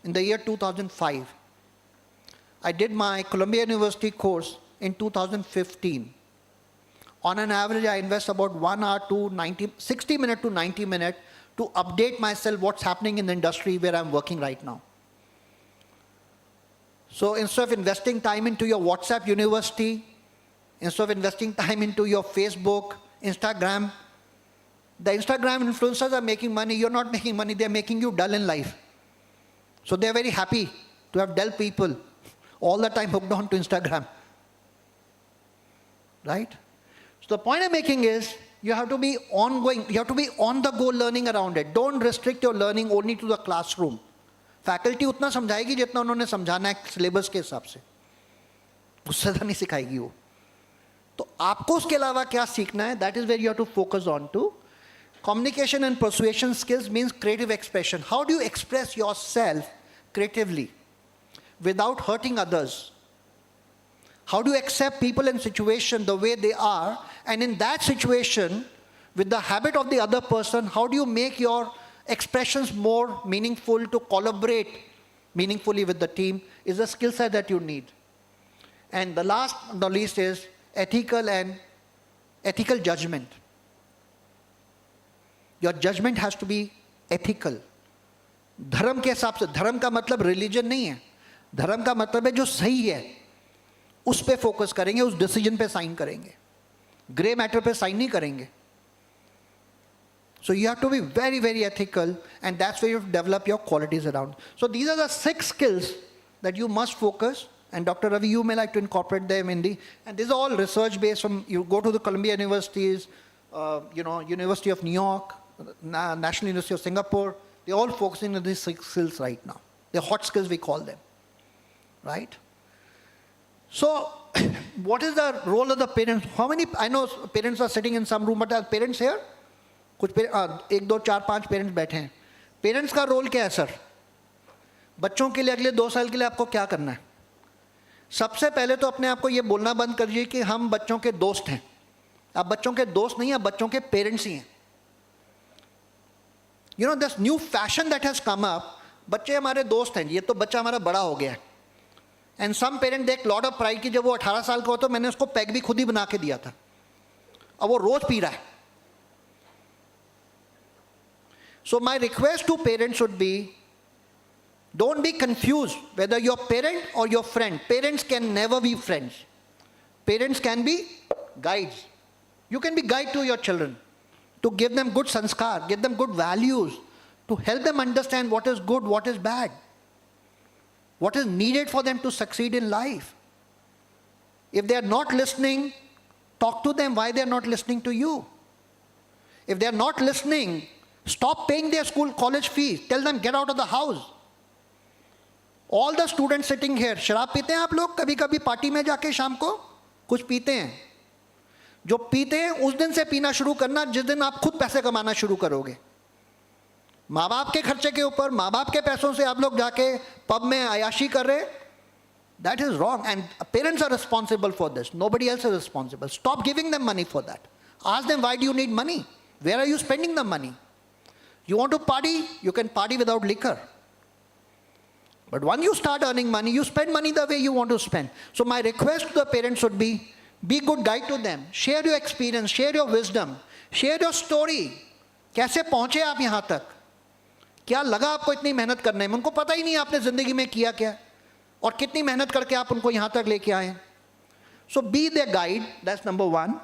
in the year 2005. I did my Columbia University course in 2015. On an average, I invest about 1 hour to 60 minutes to 90 minutes to update myself what's happening in the industry where I'm working right now. So instead of investing time into your WhatsApp university, instead of investing time into your Facebook, Instagram, the Instagram influencers are making money. You're not making money. They're making you dull in life. So they're very happy to have dull people all the time hooked on to Instagram. Right? So the point I'm making is you have to be ongoing. You have to be on the go learning around it. Don't restrict your learning only to the classroom. Faculty उतना समझाएगी जितना उन्होंने समझाना है syllabus के हिसाब से, उससे ज़्यादा नहीं सिखाएगी वो. तो आपको उसके अलावा क्या सीखना है, that is where you have to focus on two. Communication and persuasion skills means creative expression. How do you express yourself creatively without hurting others? How do you accept people and situation the way they are, and in that situation, with the habit of the other person, how do you make your expressions more meaningful to collaborate meaningfully with the team is a skill set that you need. And the last but not least is ethical judgment. Your judgment has to be ethical. धर्म के हिसाब से, धर्म का मतलब religion नहीं है, धर्म का मतलब है जो सही है उस पे फोकस करेंगे, उस डिसीजन पे साइन करेंगे, ग्रे मैटर पे साइन नहीं करेंगे. So you have to be very, very ethical, and that's where you develop your qualities around. So these are the 6 skills that you must focus, and Dr. Ravi, you may like to incorporate them in the, and this is all research based from, you go to the Columbia Universities, University of New York, National University of Singapore, they're all focusing on these 6 skills right now. They're hot skills, we call them, right? So what is the role of the parents? How many, I know parents are sitting in some room, but are parents here? कुछ 1, 2, 4, 5 parents बैठे हैं. Parents का role क्या है sir? बच्चों के लिए अगले 2 साल के लिए आपको क्या करना है? सबसे पहले तो अपने आप को ये बोलना बंद कर दीजिए कि हम बच्चों के दोस्त हैं. आप बच्चों के दोस्त नहीं, आप बच्चों के पेरेंट्स ही हैं. You know, this new fashion that has come up, बच्चे हमारे दोस्त हैं, ये तो बच्चा हमारा बड़ा हो गया है. एंड सम पेरेंट देख लॉट ऑफ प्राइड कि जब वो 18 साल का हो तो मैंने उसको पैक भी खुद ही बना के दिया था, अब वो रोज पी रहा है. So my request to parents would be, don't be confused whether your parent or your friend. Parents can never be friends. Parents can be guides. You can be guide to your children, to give them good sanskar, give them good values, to help them understand what is good, what is bad, what is needed for them to succeed in life. If they are not listening, talk to them why they are not listening to you. If they are not listening, stop paying their school college fees. Tell them get out of the house. All the students sitting here, शराब पीते हैं आप लोग? कभी कभी party में जाके शाम को कुछ पीते हैं? जो पीते हैं उस दिन से पीना शुरू करना जिस दिन आप खुद पैसे कमाना शुरू करोगे. माँ बाप के खर्चे के ऊपर, माँ बाप के पैसों से आप लोग जाके पब में अयाशी कर रहे, that is wrong, and parents are responsible for this. Nobody else is responsible. Stop giving them money for that. Ask them, why do you need money? Where are you spending the money? You want to party? You can party without liquor. But once you start earning money, you spend money the way you want to spend. So my request to the parents would be good guide to them. Share your experience, share your wisdom, share your story. कैसे पहुंचे आप यहाँ तक? क्या लगा आपको इतनी मेहनत करने में? उनको पता ही नहीं आपने जिंदगी में किया क्या और कितनी मेहनत करके आप उनको यहाँ तक लेके आए. So be their guide, that's number 1.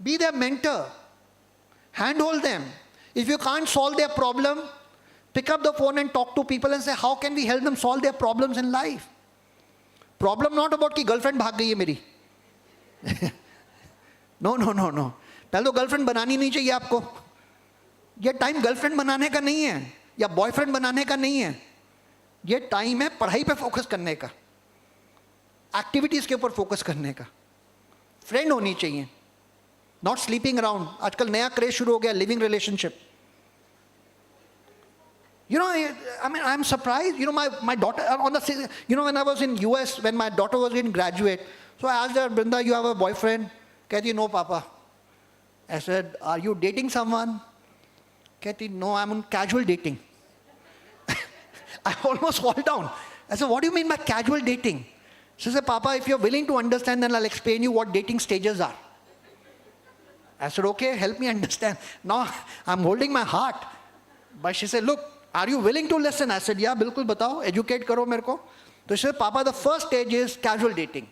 Be their mentor. Handhold them. If you can't solve their problem, pick up the phone and talk to people and say, how can we help them solve their problems in life? Problem not about कि girlfriend भाग गई है मेरी. No. पहले तो girlfriend बनानी नहीं चाहिए आपको. ये टाइम गर्लफ्रेंड बनाने का नहीं है या बॉयफ्रेंड बनाने का नहीं है. ये टाइम है पढ़ाई पे फोकस करने का, एक्टिविटीज के ऊपर फोकस करने का. फ्रेंड होनी चाहिए, नॉट स्लीपिंग अराउंड. आजकल नया क्रेज शुरू हो गया, living relationship. You know, I mean, I'm surprised. You know, my daughter, when I was in US, when my daughter was in graduate, so I asked her, Brinda, you have a boyfriend? कहती, no, Papa. I said, are you dating someone? कहती, no, I'm on casual dating. I almost fall down. I said, what do you mean by casual dating? She said, Papa, if you're willing to understand, then I'll explain you what dating stages are. I said, okay, help me understand. Now, I'm holding my heart. But she said, look, are you willing to listen? I said, yeah, bilkul batao, educate karo mere ko. So she said, Papa, the first stage is casual dating.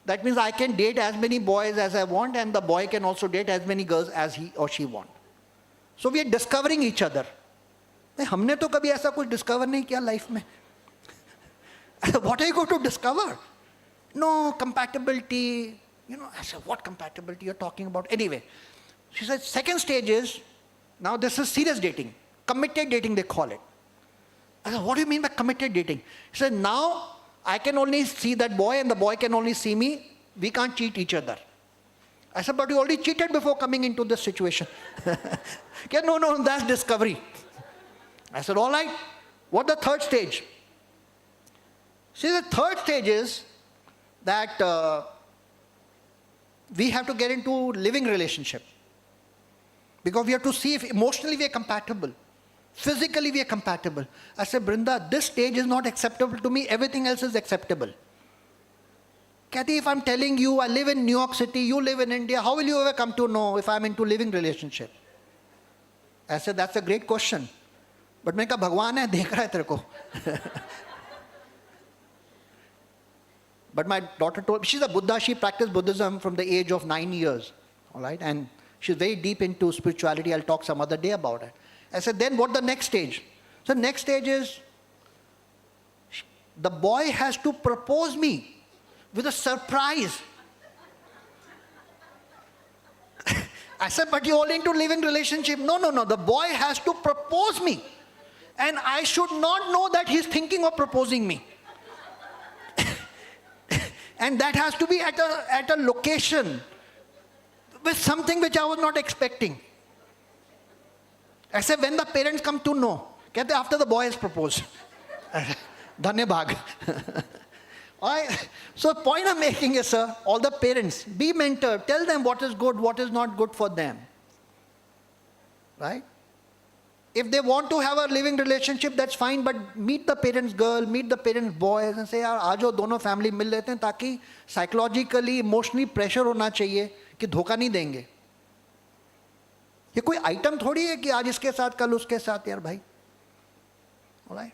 That means I can date as many boys as I want, and the boy can also date as many girls as he or she want. So we are discovering each other. हमने तो कभी ऐसा कुछ discover नहीं किया life में. What are you going to discover? No, compatibility. You know, I said, what compatibility you're talking about? Anyway, she said, second stage is, now this is serious dating. Committed dating, they call it. I said, what do you mean by committed dating? He said, now I can only see that boy and the boy can only see me. We can't cheat each other. I said, but you already cheated before coming into this situation. Yeah, no, that's discovery. I said, all right, what's the third stage? See, the third stage is that we have to get into living relationship. Because we have to see if emotionally we are compatible. Physically we are compatible. I said, Brinda, this stage is not acceptable to me. Everything else is acceptable. Kathy, if I'm telling you I live in New York City, you live in India, how will you ever come to know if I'm into living relationship? I said, that's a great question. But मैंने कहा भगवान है देख रहा है तेरे को. But my daughter told me, she's a Buddha, she practiced Buddhism from the age of 9 years. All right, and she's very deep into spirituality. I'll talk some other day about it. I said, then what the next stage? So next stage is, the boy has to propose me with a surprise. I said, but you're all into living relationship. No, the boy has to propose me. And I should not know that he's thinking of proposing me. And that has to be at a location with something which I was not expecting. I said, when the parents come to know, after the boy has proposed. Dhanyabhag. Alright. So the point I'm making is, sir, all the parents, be mentor, tell them what is good, what is not good for them. Right? If they want to have a living relationship, that's fine, but meet the parents' girl, meet the parents' boys and say, यार आजो दोनों family मिल लेते हैं ताकि psychologically, emotionally pressure होना चाहिए कि धोखा नहीं देंगे. ये कोई item थोड़ी है कि आज इसके साथ कल उसके साथ यार भाई. Alright?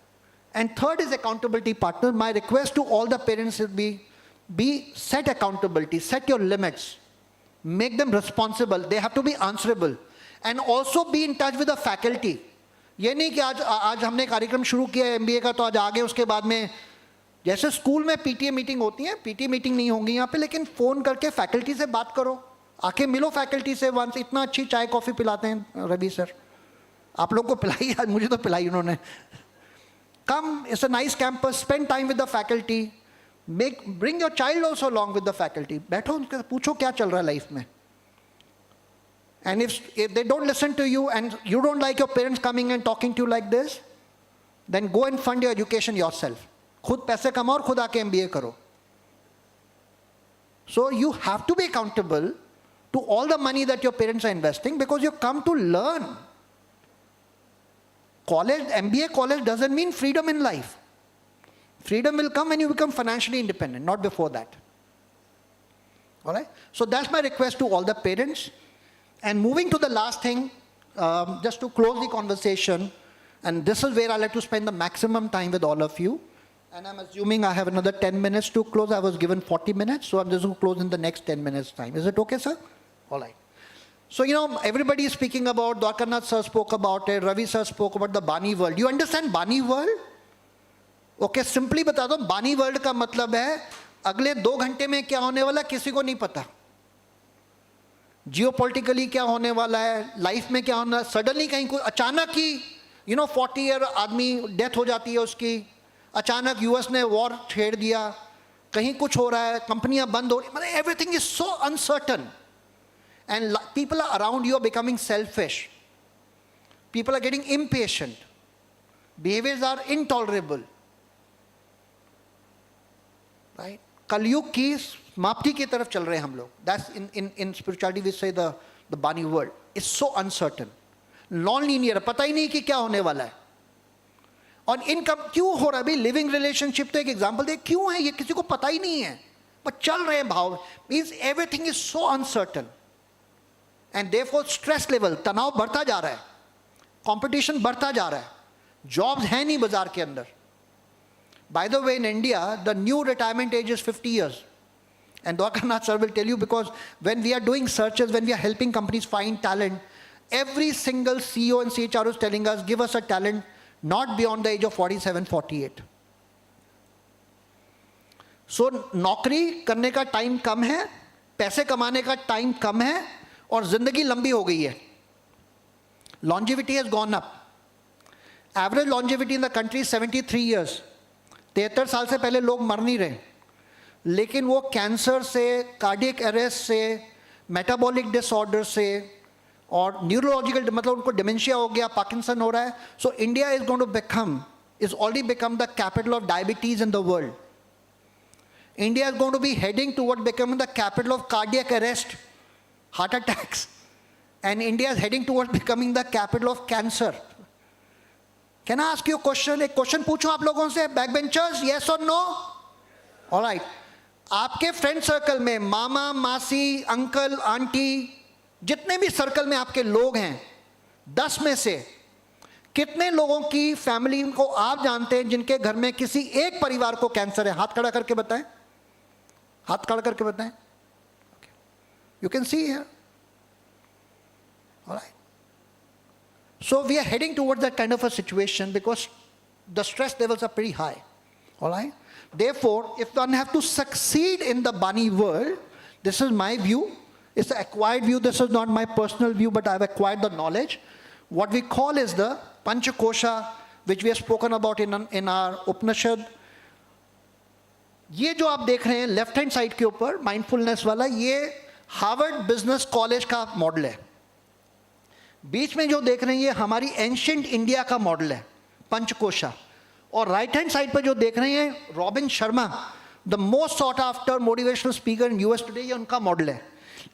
And third is accountability partner. My request to all the parents will be set accountability, set your limits, make them responsible. They have to be answerable, and also be in touch with the faculty. ये नहीं कि आज हमने कार्यक्रम शुरू किया है MBA का तो आज आगे उसके बाद में जैसे स्कूल में PTA मीटिंग होती है, PTA मीटिंग नहीं होंगी यहाँ पे, लेकिन फ़ोन करके फैकल्टी से बात करो, आके मिलो फैकल्टी से वंस. इतना अच्छी चाय कॉफ़ी पिलाते हैं रवि सर, आप लोगों को पिलाई, आज मुझे तो पिलाई उन्होंने. Come, it's a nice campus, spend time with the faculty, bring your child also along with the faculty. बैठो उनके पूछो क्या चल रहा है लाइफ में. And if they don't listen to you and you don't like your parents coming and talking to you like this, then go and fund your education yourself. खुद पैसे कमाओ और खुद आके MBA करो. So you have to be accountable to all the money that your parents are investing because you come to learn. College, MBA college doesn't mean freedom in life. Freedom will come when you become financially independent, not before that. All right? So that's my request to all the parents. And moving to the last thing, just to close the conversation, and this is where I like to spend the maximum time with all of you. And I'm assuming I have another 10 minutes to close. I was given 40 minutes, so I'm just going to close in the next 10 minutes time. Is it okay, sir? All right. So, you know, everybody is speaking about, Dwarkanath sir spoke about it, Ravi sir spoke about the Bani world. You understand Bani world? Okay, simply बता दो, Bani world का मतलब है, अगले 2 घंटे में क्या होने वाला किसी को नहीं पता. जियोपॉलिटिकली क्या होने वाला है, लाइफ में क्या होना है, सडनली कहीं कोई अचानक ही 40 ईयर आदमी डेथ हो जाती है उसकी, अचानक यूएस ने वॉर छेड़ दिया, कहीं कुछ हो रहा है, कंपनियां बंद हो रही, मतलब everything is so uncertain and people are around you are becoming selfish, people are getting impatient, behaviors are intolerable, right? कलयुग की समाप्ति की तरफ चल रहे हैं हम लोग. That's in spirituality we say the Bani world is so uncertain, non-linear, पता ही नहीं कि क्या होने वाला है. और इनकम क्यों हो रहा है भाई, लिविंग रिलेशनशिप तो एक एग्जांपल दे, क्यों है ये किसी को पता ही नहीं है, पर चल रहे हैं भाव. Means everything is so uncertain and therefore stress level, तनाव बढ़ता जा रहा है, कंपटीशन बढ़ता जा रहा है, जॉब्स हैं नहीं बाजार के अंदर. By the way, in India, the new retirement age is 50 years. And Dwarkanath sir will tell you, because when we are doing searches, when we are helping companies find talent, every single CEO and CHRO is telling us, give us a talent not beyond the age of 47, 48. So, नौकरी करने का time कम है, पैसे कमाने का time कम है, और जिंदगी लंबी हो गई है. Longevity has gone up. Average longevity in the country 73 years. 73 साल से पहले लोग मर नहीं रहे, लेकिन वो कैंसर से, कार्डियक अरेस्ट से, मेटाबॉलिक डिसऑर्डर से और न्यूरोलॉजिकल, मतलब उनको डिमेंशिया हो गया, पार्किंसन हो रहा है। So India is going to become, is already become the capital of diabetes in the world. India is going to be heading toward becoming the capital of cardiac arrest, heart attacks. And India is heading towards becoming the capital of cancer. Can I ask you a question? एक question पूछूं आप लोगों से, backbenchers, yes or no? All right. आपके friend circle में मामा, मासी, uncle, aunty, जितने भी सर्कल में आपके लोग हैं, 10 में से कितने लोगों की फैमिली को आप जानते हैं जिनके घर में किसी एक परिवार को कैंसर है? हाथ खड़ा करके बताएं, हाथ खड़ा करके बताएं. You can see here. All right. So we are heading towards that kind of a situation because the stress levels are pretty high. All right. Therefore, if one have to succeed in the bunny world, this is my view. It's an acquired view. This is not my personal view, but I've acquired the knowledge. What we call is the Panchakosha, which we have spoken about in our Upanishad. ये जो आप देख रहे हैं left hand side के ऊपर mindfulness वाला, ये हार्वर्ड बिजनेस कॉलेज का मॉडल है. बीच में जो देख रहे हैं ये हमारी एंशिएंट इंडिया का मॉडल है, पंचकोशा. और राइट हैंड साइड पर जो देख रहे हैं robin Sharma, the most sought after motivational speaker in US today, ये उनका मॉडल है.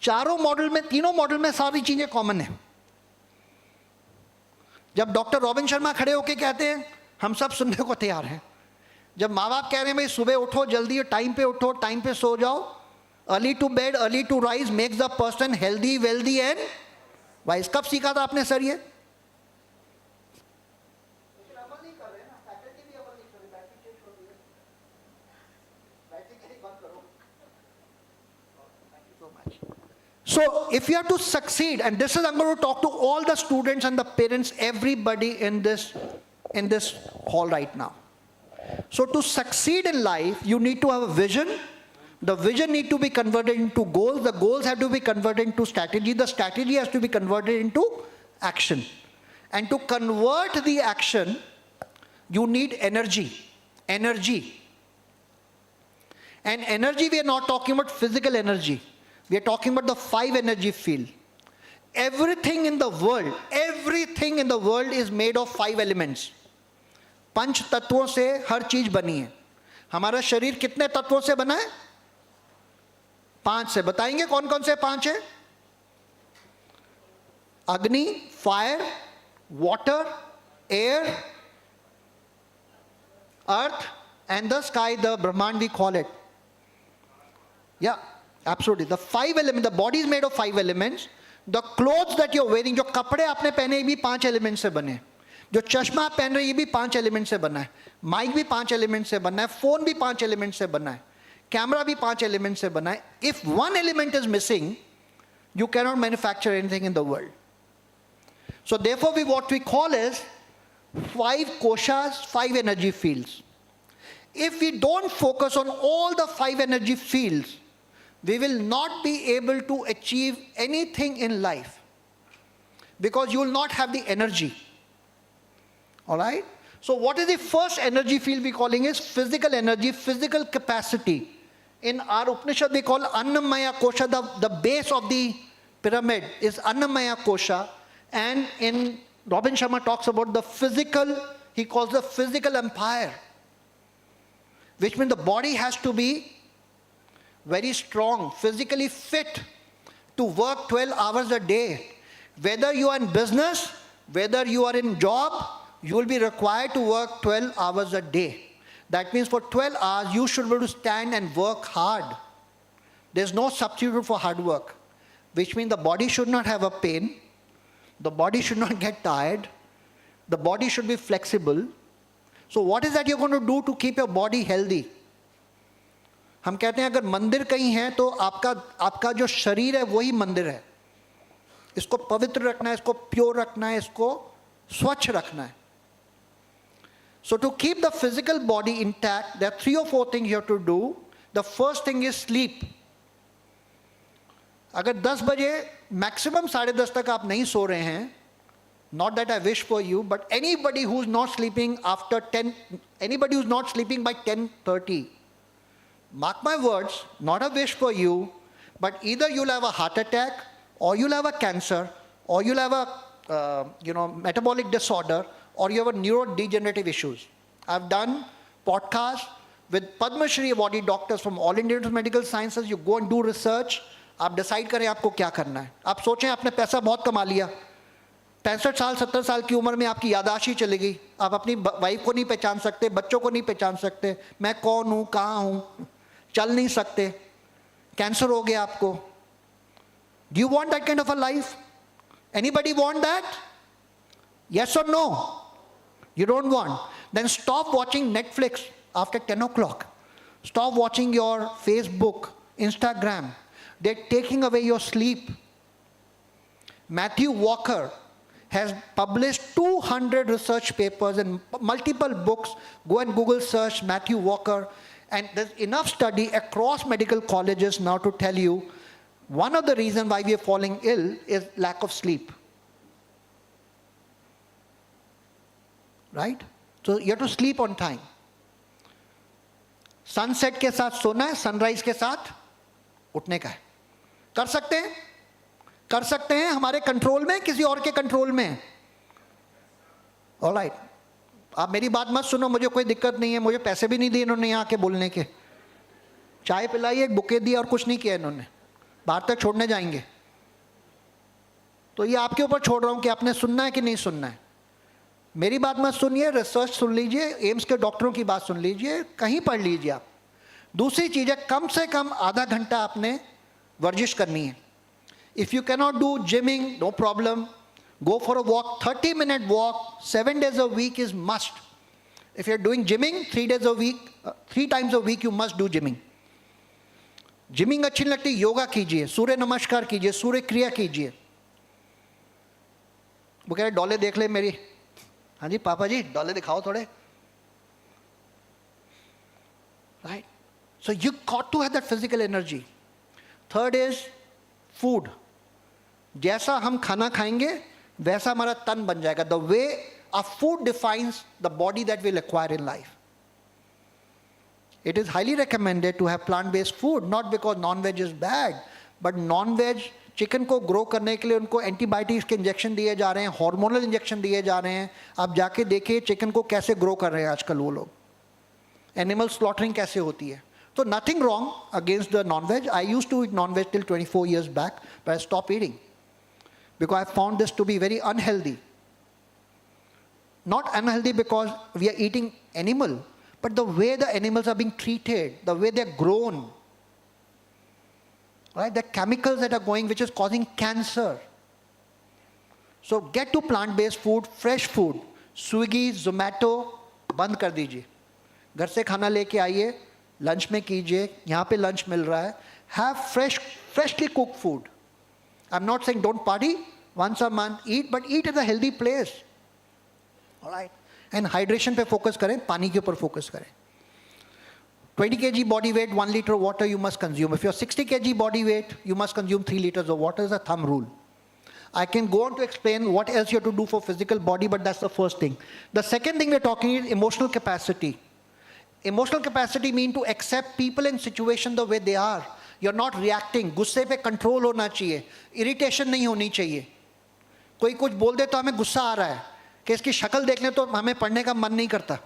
चारों मॉडल में, तीनों मॉडल में सारी चीजें कॉमन है. जब डॉक्टर रॉबिन शर्मा खड़े होकर कहते हैं हम सब सुनने को तैयार हैं. जब माँ बाप कह रहे हैं भाई सुबह उठो, जल्दी टाइम पे उठो, टाइम पे सो जाओ, early to bed early to rise makes the person healthy wealthy and wise. कब सीखा था आपने सर ये? So if you have to succeed, and this is, I'm going to talk to all the students and the parents, everybody in this hall right now. So to succeed in life, you need to have a vision. The vision need to be converted into goals. The goals have to be converted into strategy. The strategy has to be converted into action. And to convert the action, you need energy. Energy. And energy, we are not talking about physical energy. We are talking about the 5 energy field. Everything in the world is made of 5 elements. 5 तत्वों से हर चीज बनी है. हमारा शरीर कितने तत्वों से बना है? 5 से. बताएंगे कौन कौन से 5 है? अग्नि, fire, water, air, earth and the sky, the Brahman we call it. Yeah, absolutely. The 5 elements, the body is made of 5 elements. The clothes that you're wearing, जो कपड़े आपने पहने ये भी 5 elements से बने. जो चश्मा आप पहन रहे ये भी 5 elements से बना है. माइक भी 5 elements से बना है. फोन भी 5 elements से बना है. कैमरा भी 5 elements से बना है. If one element is missing, you cannot manufacture anything in the world. So therefore what we call is 5 koshas, 5 energy fields. If we don't focus on all the 5 energy fields, we will not be able to achieve anything in life because you will not have the energy. All right? So what is the first energy field we calling is physical energy, physical capacity. In our Upanishad we call Annamaya Kosha, the base of the pyramid is Annamaya Kosha. And in Robin Sharma talks about the physical, he calls the physical empire, which means the body has to be very strong, physically fit to work 12 hours a day. Whether you are in business, whether you are in job, you will be required to work 12 hours a day. That means for 12 hours, you should be able to stand and work hard. There's no substitute for hard work, which means the body should not have a pain. The body should not get tired. The body should be flexible. So what is that you're going to do to keep your body healthy? हम कहते हैं अगर मंदिर कहीं है तो आपका जो शरीर है वही मंदिर है. इसको पवित्र रखना है, इसको प्योर रखना है, इसको स्वच्छ रखना है. So to keep the physical body intact, there are 3 or 4 things you have to do. The first thing is sleep. अगर 10 बजे मैक्सिमम 10:30 तक आप नहीं सो रहे हैं, not that I wish for you, but anybody who's not sleeping after 10, anybody who's not sleeping by 10:30, mark my words, not a wish for you, but either you'll have a heart attack, or you'll have a cancer, or you'll have a metabolic disorder, or you have a neurodegenerative issues. I've done podcasts with Padma Shri awarded doctors from all India Institute of Medical Sciences. You go and do research. आप decide करें आपको क्या करना है. आप सोचें आपने पैसा बहुत कमा लिया, 65 साल 70 साल की उम्र में आपकी याददाश्त ही चली गई, आप अपनी वाइफ को नहीं पहचान सकते, बच्चों को नहीं पहचान सकते, मैं कौन हूँ, कहाँ हूँ, चल नहीं सकते, कैंसर हो गया आपको. Do you want that kind of a life? Anybody want that? Yes or no? You don't want. Then stop watching Netflix after 10 o'clock. Stop watching your Facebook, Instagram. They're taking away your sleep. Matthew Walker has published 200 research papers and multiple books. Go and Google search Matthew Walker. And there's enough study across medical colleges now to tell you one of the reasons why we are falling ill is lack of sleep. Right? So you have to sleep on time. Sunset के साथ सोना है, sunrise के साथ उठने का है. कर सकते हैं? कर सकते हैं. हमारे कंट्रोल में, किसी और के कंट्रोल में. All right. आप मेरी बात मत सुनो, मुझे कोई दिक्कत नहीं है, मुझे पैसे भी नहीं दिए इन्होंने यहाँ के बोलने के. चाय पिलाई, एक बुके दिया और कुछ नहीं किया इन्होंने. बाहर तक छोड़ने जाएंगे. तो ये आपके ऊपर छोड़ रहा हूँ कि आपने सुनना है कि नहीं सुनना है. मेरी बात मत सुनिए, रिसर्च सुन लीजिए, एम्स के डॉक्टरों की बात सुन लीजिए, कहीं पढ़ लीजिए आप. दूसरी चीज़ है, कम से कम आधा घंटा आपने वर्जिश करनी है. If you cannot do gymming, no problem, go for a walk, 30-minute walk, 7 days a week is must. If you're doing gymming, 3 days a week, 3 times a week you must do gymming. Gymming अच्छी नहीं लगती, योगा कीजिए, सूर्य नमस्कार कीजिए, सूर्य क्रिया कीजिए. वो कह रहे डॉले देख ले मेरी. हाँ जी पापा जी, डॉले दिखाओ थोड़े. Right? So you got to have that physical energy. Third is food. जैसा हम खाना खाएंगे वैसा हमारा तन बन जाएगा. The way our food defines the body that we'll acquire in life. It is highly recommended to have plant-based food, not because non-veg is bad, but non-veg chicken को ग्रो करने के लिए उनको एंटीबायोटिक्स के इंजेक्शन दिए जा रहे हैं, हार्मोनल इंजेक्शन दिए जा रहे हैं. आप जाके देखिए चिकन को कैसे ग्रो कर रहे हैं आजकल वो लोग. एनिमल स्लॉटरिंग कैसे होती है. So nothing wrong against the non-veg. I used to eat non-veg till 24 years back, but I stopped eating because I found this to be very unhealthy. Not unhealthy because we are eating animal, but the way the animals are being treated, the way they're grown, right? The chemicals that are going, which is causing cancer. So get to plant-based food, fresh food. Swiggy, Zomato, बंद कर दीजिए. घर से खाना लेके आइए, lunch में कीजिए, यहाँ पे लंच मिल रहा है. Have freshly cooked food. I'm not saying don't party, once a month eat, but eat at a healthy place. All right? And hydration पे focus करें, पानी के ऊपर focus करें. 20 kg body weight, 1 liter of water you must consume. If you're 60 kg body weight, you must consume 3 liters of water is a thumb rule. I can go on to explain what else you have to do for physical body, but that's the first thing. The second thing we're talking is emotional capacity. Emotional capacity means to accept people and situation the way they are. You're not reacting. गुस्से पे control होना चाहिए. Irritation नहीं होनी चाहिए. कोई कुछ बोल दे तो हमें गुस्सा आ रहा है कि इसकी शक्ल देख लें तो हमें पढ़ने का मन नहीं करता.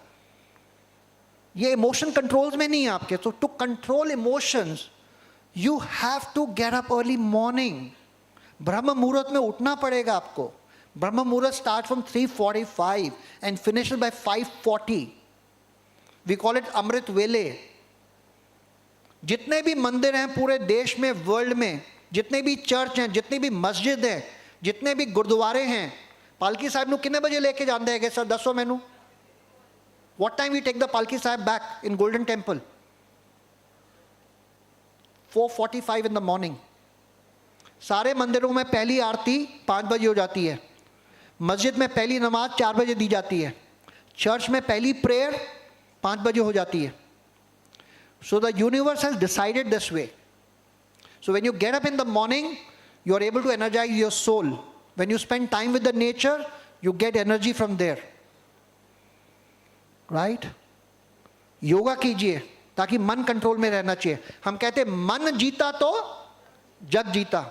ये emotion controls में नहीं है आपके. So to control emotions, you have to get up early morning. ब्रह्म मुहूर्त में उठना पड़ेगा आपको. ब्रह्म मुहूर्त starts from 3:45 and finishes by 5:40. We call it अमृत वेले. जितने भी मंदिर हैं पूरे देश में, वर्ल्ड में, जितने भी चर्च हैं, जितनी भी मस्जिद हैं, जितने भी गुरुद्वारे हैं, पालकी साहब ਨੂੰ कितने बजे लेके जाते हैं सर? दसो मैनू. What time we take the Palki Sahib back in Golden Temple? 4:45 in the morning. सारे मंदिरों में पहली आरती 5 बजे हो जाती है. मस्जिद में पहली नमाज 4 बजे दी जाती है. चर्च में पहली प्रेयर 5 बजे हो जाती है. So the universe has decided this way. So when you get up in the morning, you are able to energize your soul. When you spend time with the nature, You get energy from there. Right? Yoga कीजिए ताकि मन control में रहना चाहिए. हम कहते हैं मन जीता तो जग जीता.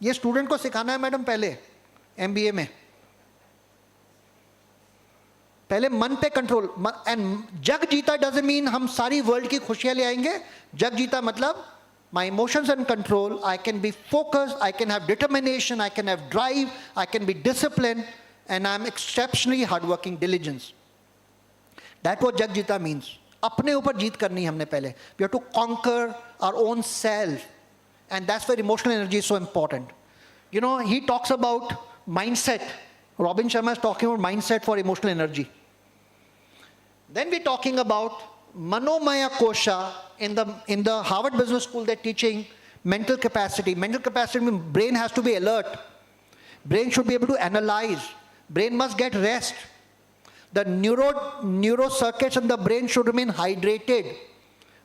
ये स्टूडेंट को सिखाना है मैडम पहले MBA में. पहले मन पे कंट्रोल. एंड जग जीता डजंट मीन हम सारी वर्ल्ड की खुशियां ले आएंगे. जग जीता मतलब my emotions and control, I can be focused, I can have determination, I can have drive, I can be disciplined, and I'm exceptionally hardworking, diligence. That's what jag jita means. अपने ऊपर जीत करनी हमने पहले. We have to conquer our own self, and that's where emotional energy is so important. You know, he talks about mindset. Robin Sharma is talking about mindset for emotional energy. Then we're talking about Manomaya Kosha. In the Harvard Business School, they're teaching mental capacity. Mental capacity means brain has to be alert. Brain should be able to analyze. Brain must get rest. The neuro circuits in the brain should remain hydrated.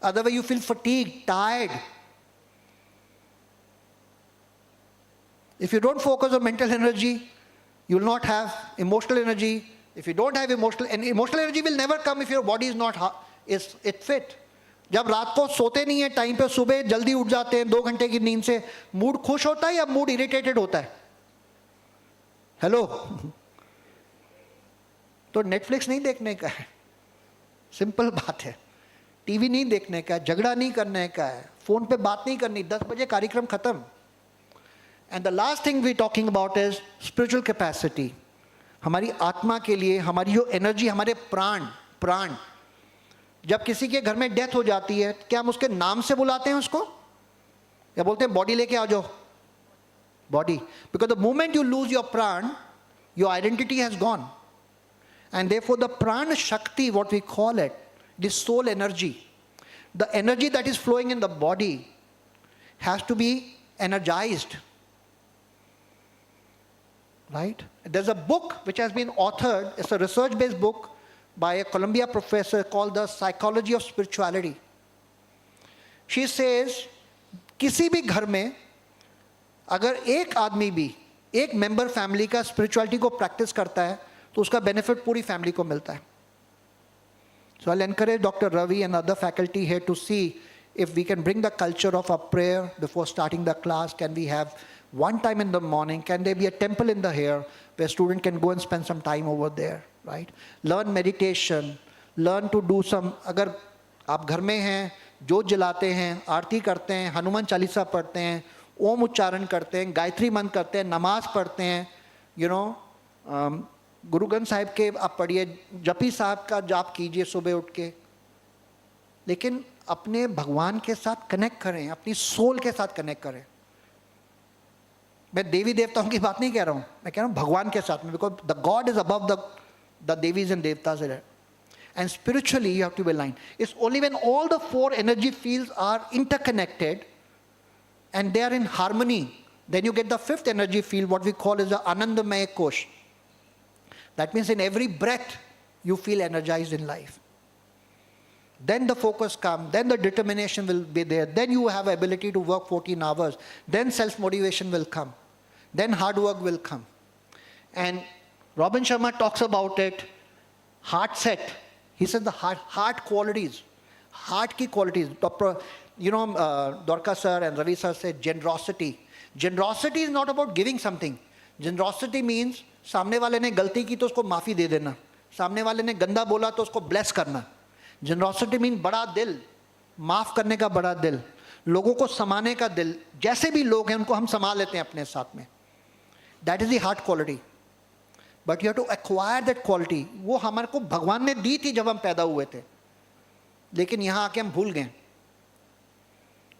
Otherwise, you feel fatigued, tired. If you don't focus on mental energy, you will not have emotional energy. If you don't have emotional energy will never come if your body is not fit. जब रात को सोते नहीं है time पे, सुबह जल्दी उठ जाते हैं 2 घंटे की नींद से, मूड खुश होता है या मूड इरिटेटेड होता है? हेलो. तो नेटफ्लिक्स नहीं देखने का है, सिंपल बात है. टीवी नहीं देखने का, झगड़ा नहीं करने का है, फोन पे बात नहीं करनी, 10 बजे कार्यक्रम खत्म. And the last thing we talking about is spiritual capacity. हमारी आत्मा के लिए हमारी जो एनर्जी, हमारे प्राण. जब किसी के घर में डेथ हो जाती है, क्या हम उसके नाम से बुलाते हैं उसको, या बोलते हैं बॉडी लेके आ जाओ? Body. Because the moment you lose your प्राण, your identity has gone. And therefore the prana shakti, what we call it, this soul energy, the energy that is flowing in the body has to be energized. Right? There's a book which has been authored, it's a research-based book by a Columbia professor called The Psychology of Spirituality. She says, किसी भी घर में अगर एक आदमी भी, एक member family का स्पिरिचुअलिटी को प्रैक्टिस करता है, तो उसका बेनिफिट पूरी फैमिली को मिलता है. So I'll encourage Dr. Ravi and other faculty here to see if we can bring the culture of a prayer before starting the class. Can we have one time in the morning? Can there be a temple in the here where student can go and spend some time over there, right? Learn meditation, learn to do some, अगर आप घर में हैं, जोत जलाते हैं, आरती करते हैं, हनुमान चालीसा पढ़ते हैं, ओम उच्चारण करते हैं, गायत्री मंत्र करते हैं, नमाज पढ़ते हैं, you know, गुरु ग्रंथ साहिब के आप पढ़िए, जपी साहब का जाप कीजिए सुबह उठ के, लेकिन अपने भगवान के साथ कनेक्ट करें, अपनी सोल के साथ कनेक्ट करें. मैं देवी देवताओं की बात नहीं कह रहा हूँ, मैं कह रहा हूँ भगवान के साथ में, because the god is above the devis and devatas. And spiritually you have to be aligned. It's only when all the 4 energy fields are interconnected and they are in harmony, then you get the 5th energy field, what we call is the Anandamaya Kosh. That means in every breath, you feel energized in life. Then the focus comes, then the determination will be there, then you have ability to work 14 hours, then self-motivation will come, then hard work will come. And Robin Sharma talks about it, heart set. He says the heart qualities, heart ki qualities. You know, Dorka sir and Ravi sir said generosity. Generosity is not about giving something. Generosity means सामने वाले ने गलती की तो उसको माफ़ी दे देना, सामने वाले ने गंदा बोला तो उसको ब्लेस करना. Generosity means बड़ा दिल, माफ़ करने का बड़ा दिल, लोगों को समाने का दिल, जैसे भी लोग हैं उनको हम संभाल लेते हैं अपने साथ में. That is the heart quality. But you have to acquire that quality. वो हमारे को भगवान ने दी थी जब हम पैदा हुए थे, लेकिन यहाँ आके हम भूल गए.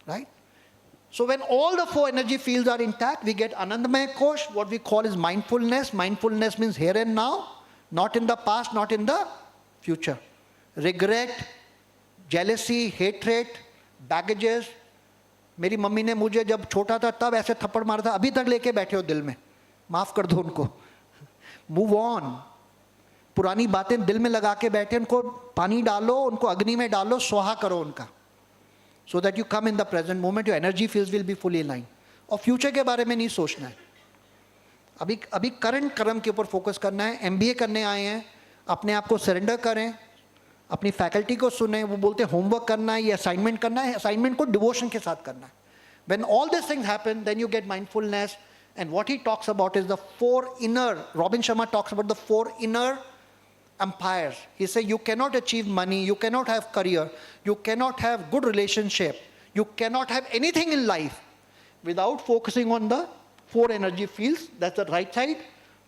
Right? So when all the 4 energy fields are intact, we get Anandamaya Kosh, what we call is mindfulness. Mindfulness means here and now, not in the past, not in the future. Regret, jealousy, hatred, baggages. मेरी mummy ने मुझे जब छोटा था तब ऐसे थप्पड़ मारा था, अभी तक लेके बैठे हो दिल में, माफ कर दो उनको. Move on. पुरानी बातें दिल में लगा के बैठे, उनको पानी डालो, उनको अग्नि में डालो, स्वाहा करो उनका. So that you come in the present moment, your energy fields will be fully aligned. और future के बारे में नहीं सोचना है. अभी करंट कर्म के ऊपर फोकस करना है. MBA करने आए हैं, अपने आप को सरेंडर करें, अपनी फैकल्टी को सुने. वो बोलते हैं होमवर्क करना है, ये असाइनमेंट करना है. असाइनमेंट को डिवोशन के साथ करना है. When all these things happen, then you get mindfulness. And what he talks about is the four inner, Robin Sharma talks about the four inner empires. He says you cannot achieve money, you cannot have career, you cannot have good relationship, you cannot have anything in life without focusing on the four energy fields. That's the right side.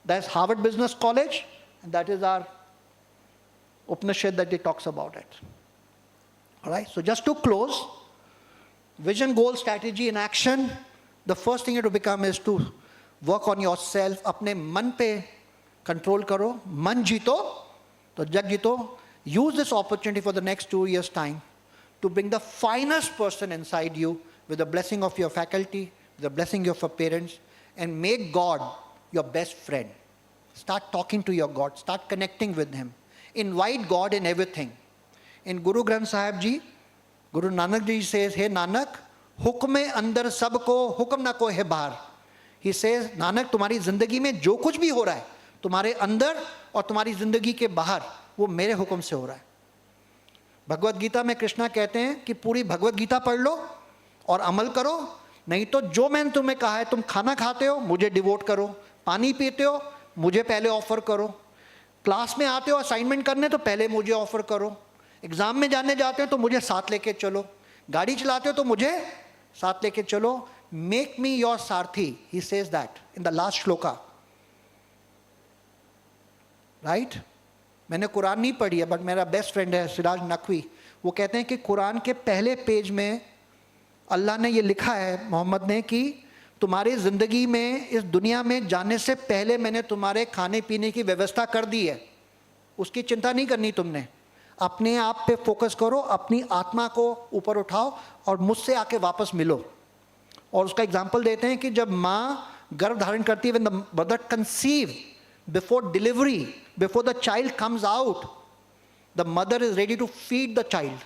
That's Harvard Business College. And that is our Upanishad that he talks about it. All right. So just to close, vision, goal, strategy, and action. The first thing you have to become is to work on yourself. अपने मन पे control करो. मन जीतो तो जग जीतो. Use this opportunity for the next 2 years' time to bring the finest person inside you with the blessing of your faculty, with the blessing of your parents, and make God your best friend. Start talking to your God. Start connecting with Him. Invite God in everything. In Guru Granth Sahib Ji, Guru Nanak Ji says, "Hey Nanak, हुक्म अंदर सबको, हुक्म ना को है बाहर." He says, Nanak तुम्हारी जिंदगी में जो कुछ भी हो रहा है तुम्हारे अंदर और तुम्हारी जिंदगी के बाहर, वो मेरे हुक्म से हो रहा है. भगवत गीता में कृष्णा कहते हैं कि पूरी भगवत गीता पढ़ लो और अमल करो, नहीं तो जो मैंने तुम्हें कहा है, तुम खाना खाते हो मुझे डिवोट करो, पानी पीते हो मुझे पहले ऑफर करो, क्लास में आते हो असाइनमेंट करने तो पहले मुझे ऑफर करो, एग्जाम में जाने जाते हो तो मुझे साथ लेके चलो, गाड़ी चलाते हो तो मुझे साथ लेके चलो. Make me your Sarathi. He says that in the last shloka. Right. मैंने कुरान नहीं पढ़ी है, बट मेरा बेस्ट फ्रेंड है सिराज नकवी, वो कहते हैं कि कुरान के पहले पेज में अल्लाह ने ये लिखा है, मोहम्मद ने, कि तुम्हारी ज़िंदगी में इस दुनिया में जाने से पहले मैंने तुम्हारे खाने पीने की व्यवस्था कर दी है, उसकी चिंता नहीं करनी तुमने. अपने आप पे फोकस करो, अपनी आत्मा को ऊपर उठाओ और मुझसे आके वापस मिलो. और उसका एग्जाम्पल देते हैं कि जब माँ गर्भ धारण करती है, when the mother conceive, before delivery, before the child comes out, the mother is ready to feed the child.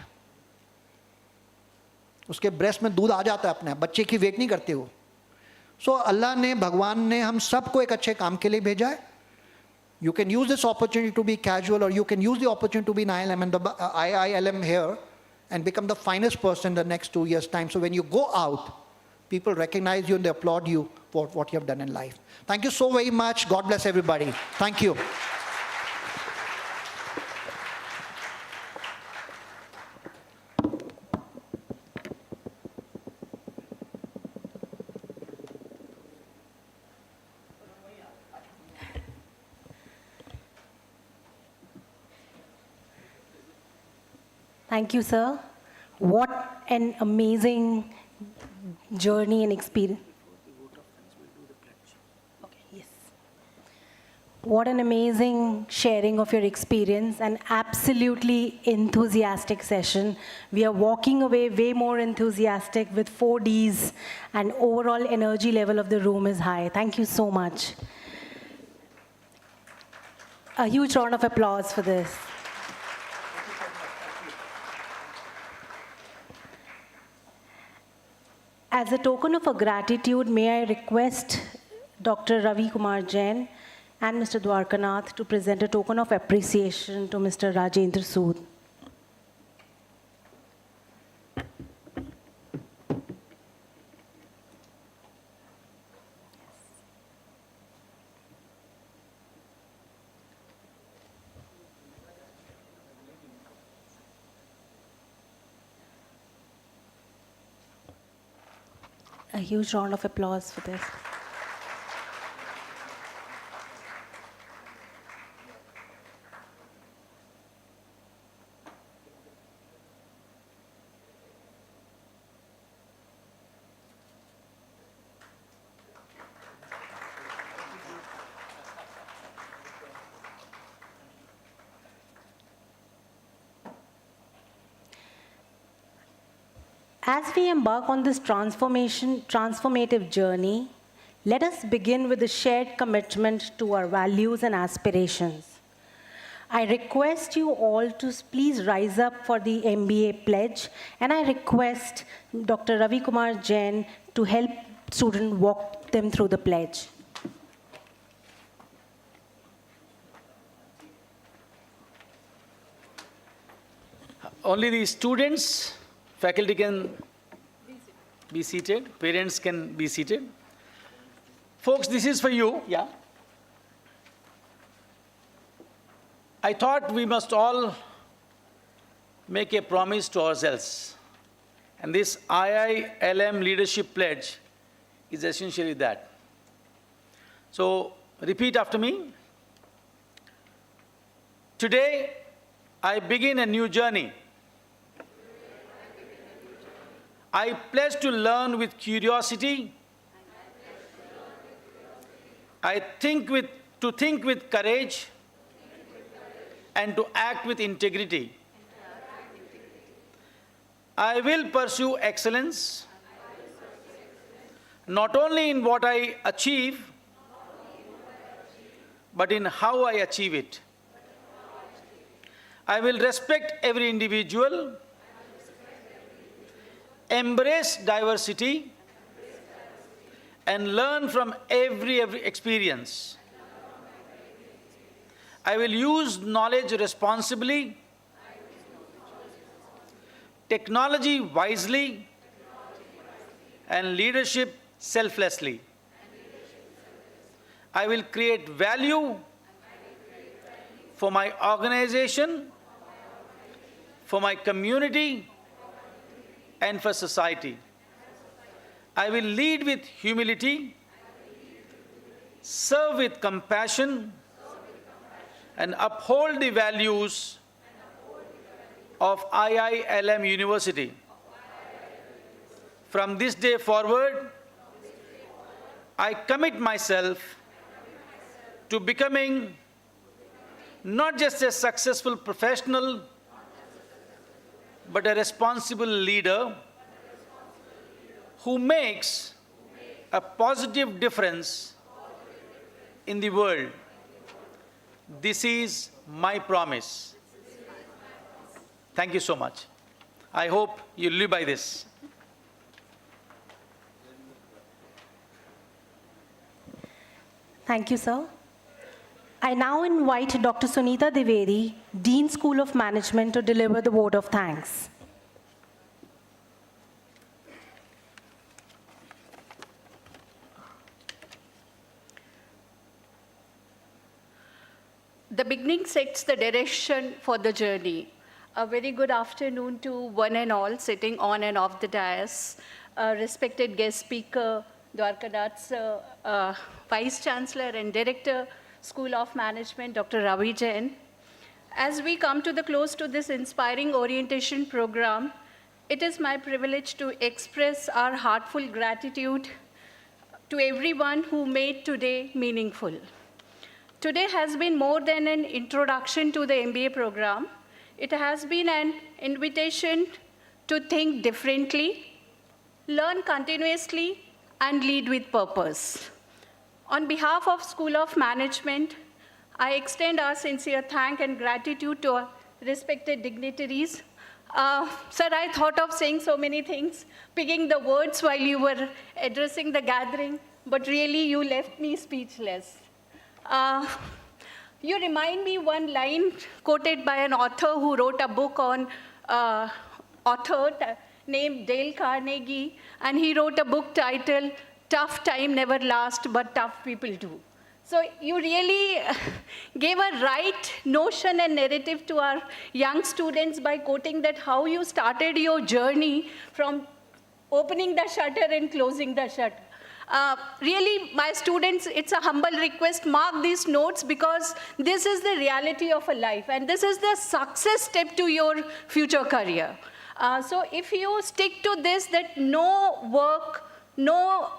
उसके ब्रेस्ट में दूध आ जाता है अपने, बच्चे की वेट नहीं करते हो. सो अल्लाह ने, भगवान ने हम सबको एक अच्छे काम के लिए भेजा है. You can use this opportunity to be casual, or you can use the opportunity to be in IILM and the IILM here and become the finest person in the next 2 years' time. So when you go out, people recognize you and they applaud you for what you have done in life. Thank you so very much. God bless everybody. Thank you.
Thank you, sir. What an amazing journey and experience. Okay, yes. What an amazing sharing of your experience, and absolutely enthusiastic session. We are walking away way more enthusiastic with 4 Ds, and overall energy level of the room is high. Thank you so much. A huge round of applause for this. As a token of gratitude, may I request Dr. Ravi Kumar Jain and Mr. Dwarkanath to present a token of appreciation to Mr. Rajendra Sood. A huge round of applause for this. As we embark on this transformative journey, let us begin with a shared commitment to our values and aspirations. I request you all to please rise up for the MBA pledge, and I request Dr. Ravi Kumar Jain to help students walk them through the pledge.
only the students, faculty can be seated, parents can be seated. Folks, this is for you. Yeah. I thought we must all make a promise to ourselves. And this IILM Leadership Pledge is essentially that. So repeat after me. Today, I begin a new journey. I pledge to learn with curiosity. I think with courage and to act with integrity. I will pursue excellence, not only in what I achieve, but in how I achieve it. I will respect every individual, embrace diversity, and learn from every experience. I will use knowledge responsibly, technology wisely, and leadership selflessly. I will create value for my organization, for my community, and for society. I will lead with humility, serve with compassion, and uphold the values of IILM University. From this day forward, I commit myself to becoming not just a successful professional, but a responsible leader who makes a positive difference in the world. This is my promise. Thank you so much. I hope you live by this.
Thank you, sir. I now invite Dr. Sunita Dwivedi, Dean School of Management, to deliver the vote of thanks.
The beginning sets the direction for the journey. A very good afternoon to one and all sitting on and off the dais. Respected guest speaker, Dwarkanath sir, Vice Chancellor and Director, School of Management, Dr. Ravi Jain. As we come to the close to this inspiring orientation program, it is my privilege to express our heartfelt gratitude to everyone who made today meaningful. Today has been more than an introduction to the MBA program. It has been an invitation to think differently, learn continuously, and lead with purpose. On behalf of School of Management, I extend our sincere thanks and gratitude to our respected dignitaries. Sir, I thought of saying so many things, picking the words while you were addressing the gathering, but really you left me speechless. You remind me one line quoted by an author who wrote a book on named Dale Carnegie, and he wrote a book titled Tough Time Never Lasts, but Tough People Do. So you really gave a right notion and narrative to our young students by quoting that how you started your journey from opening the shutter and closing the shutter. Really, my students, it's a humble request, mark these notes because this is the reality of a life and this is the success step to your future career. So if you stick to this, that no work, no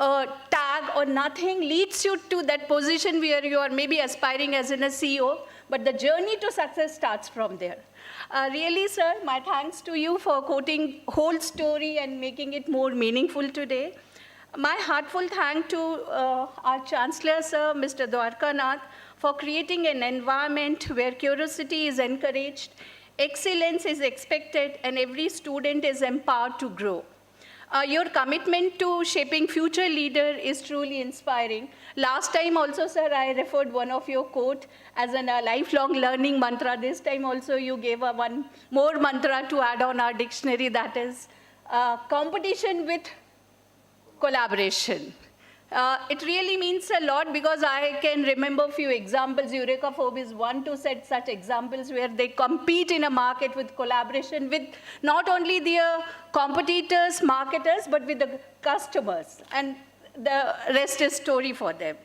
tag or nothing leads you to that position where you are maybe aspiring as in a CEO, but the journey to success starts from there. Really, sir, my thanks to you for quoting whole story and making it more meaningful today. My heartfelt thanks to our Chancellor, sir, Mr. Dwarkanath, for creating an environment where curiosity is encouraged, excellence is expected, and every student is empowered to grow. Your commitment to shaping future leader is truly inspiring. Last time also, sir, I referred one of your quote as a lifelong learning mantra. This time also you gave one more mantra to add on our dictionary, that is competition with collaboration. It really means a lot because I can remember a few examples. Eureka Forbes is one to set such examples where they compete in a market with collaboration with not only their competitors, marketers, but with the customers. And the rest is story for them.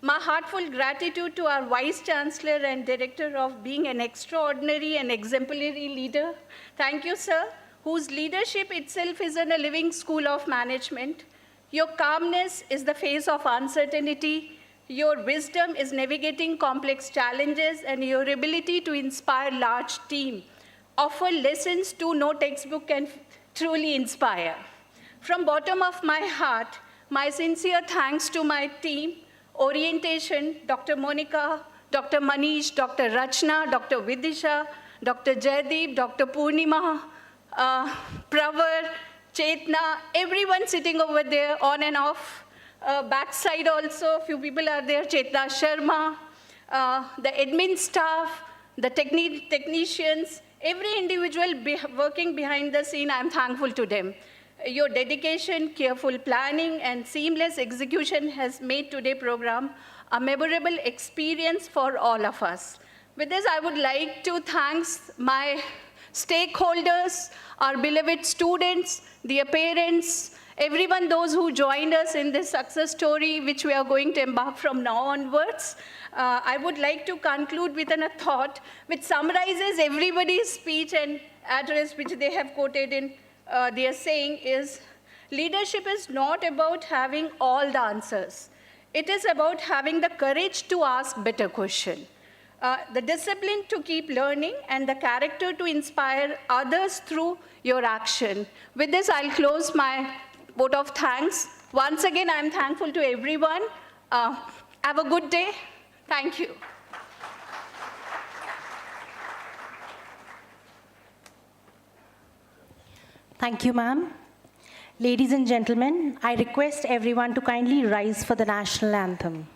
My heartfelt gratitude to our Vice Chancellor and Director of being an extraordinary and exemplary leader. Thank you, sir, whose leadership itself is in a living school of management. Your calmness is the face of uncertainty. Your wisdom is navigating complex challenges, and your ability to inspire large team offer lessons to no textbook can truly inspire. From bottom of my heart, my sincere thanks to my team, Oreintation, Dr. Monica, Dr. Manish, Dr. Rachna, Dr. Vidisha, Dr. Jaideep, Dr. Purnima, Pravar, Chetna, everyone sitting over there on and off. Backside also, a few people are there, Chetna Sharma, the admin staff, the technicians, every individual working behind the scene, I'm thankful to them. Your dedication, careful planning, and seamless execution has made today's program a memorable experience for all of us. With this, I would like to thank my stakeholders, our beloved students, their parents, everyone, those who joined us in this success story, which we are going to embark from now onwards. I would like to conclude with a thought which summarizes everybody's speech and address which they have quoted in their saying is, leadership is not about having all the answers. It is about having the courage to ask better questions. The discipline to keep learning, and the character to inspire others through your action. With this, I'll close my vote of thanks. Once again, I'm thankful to everyone. Have a good day. Thank you.
Thank you, ma'am. Ladies and gentlemen, I request everyone to kindly rise for the national anthem.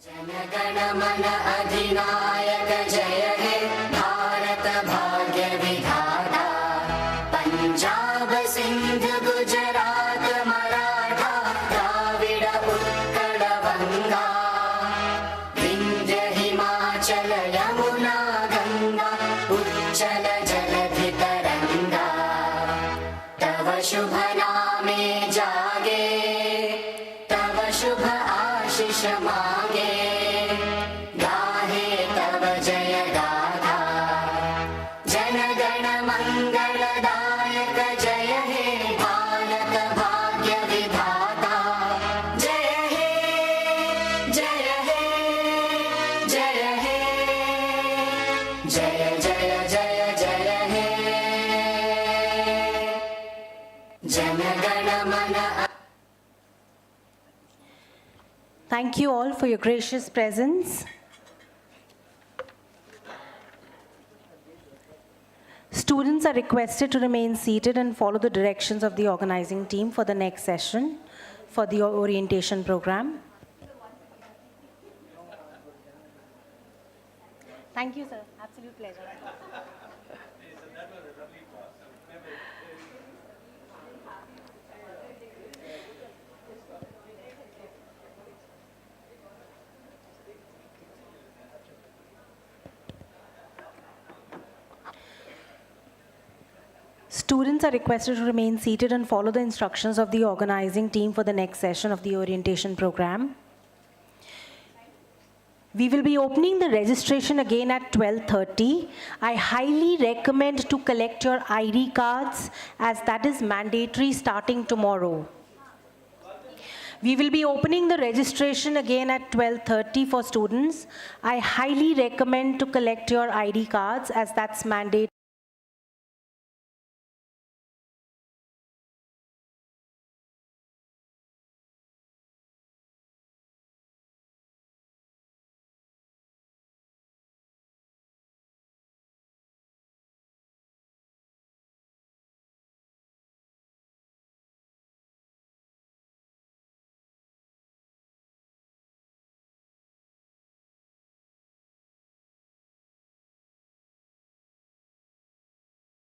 Jana Gana Mana अधिनायक जय हे भारत भाग्य विधाता पंजाब सिंध गुजरात मराठा द्राविड उत्कल गंगा विंध्य हिमाचल यमुना गंगा उच्चल जलधि तरंगा तव शुभ नामे जागे तव शुभ आशीष मांगे
Thank you all for your gracious presence. Students are requested to remain seated and follow the directions of the organizing team for the next session for the orientation program. Thank you, sir. Absolute pleasure. Students are requested to remain seated and follow the instructions of the organizing team for the next session of the orientation program. We will be opening the registration again at 12:30. I highly recommend to collect your ID cards as that is mandatory starting tomorrow. We will be opening the registration again at 12:30 for students. I highly recommend to collect your ID cards as that's mandatory.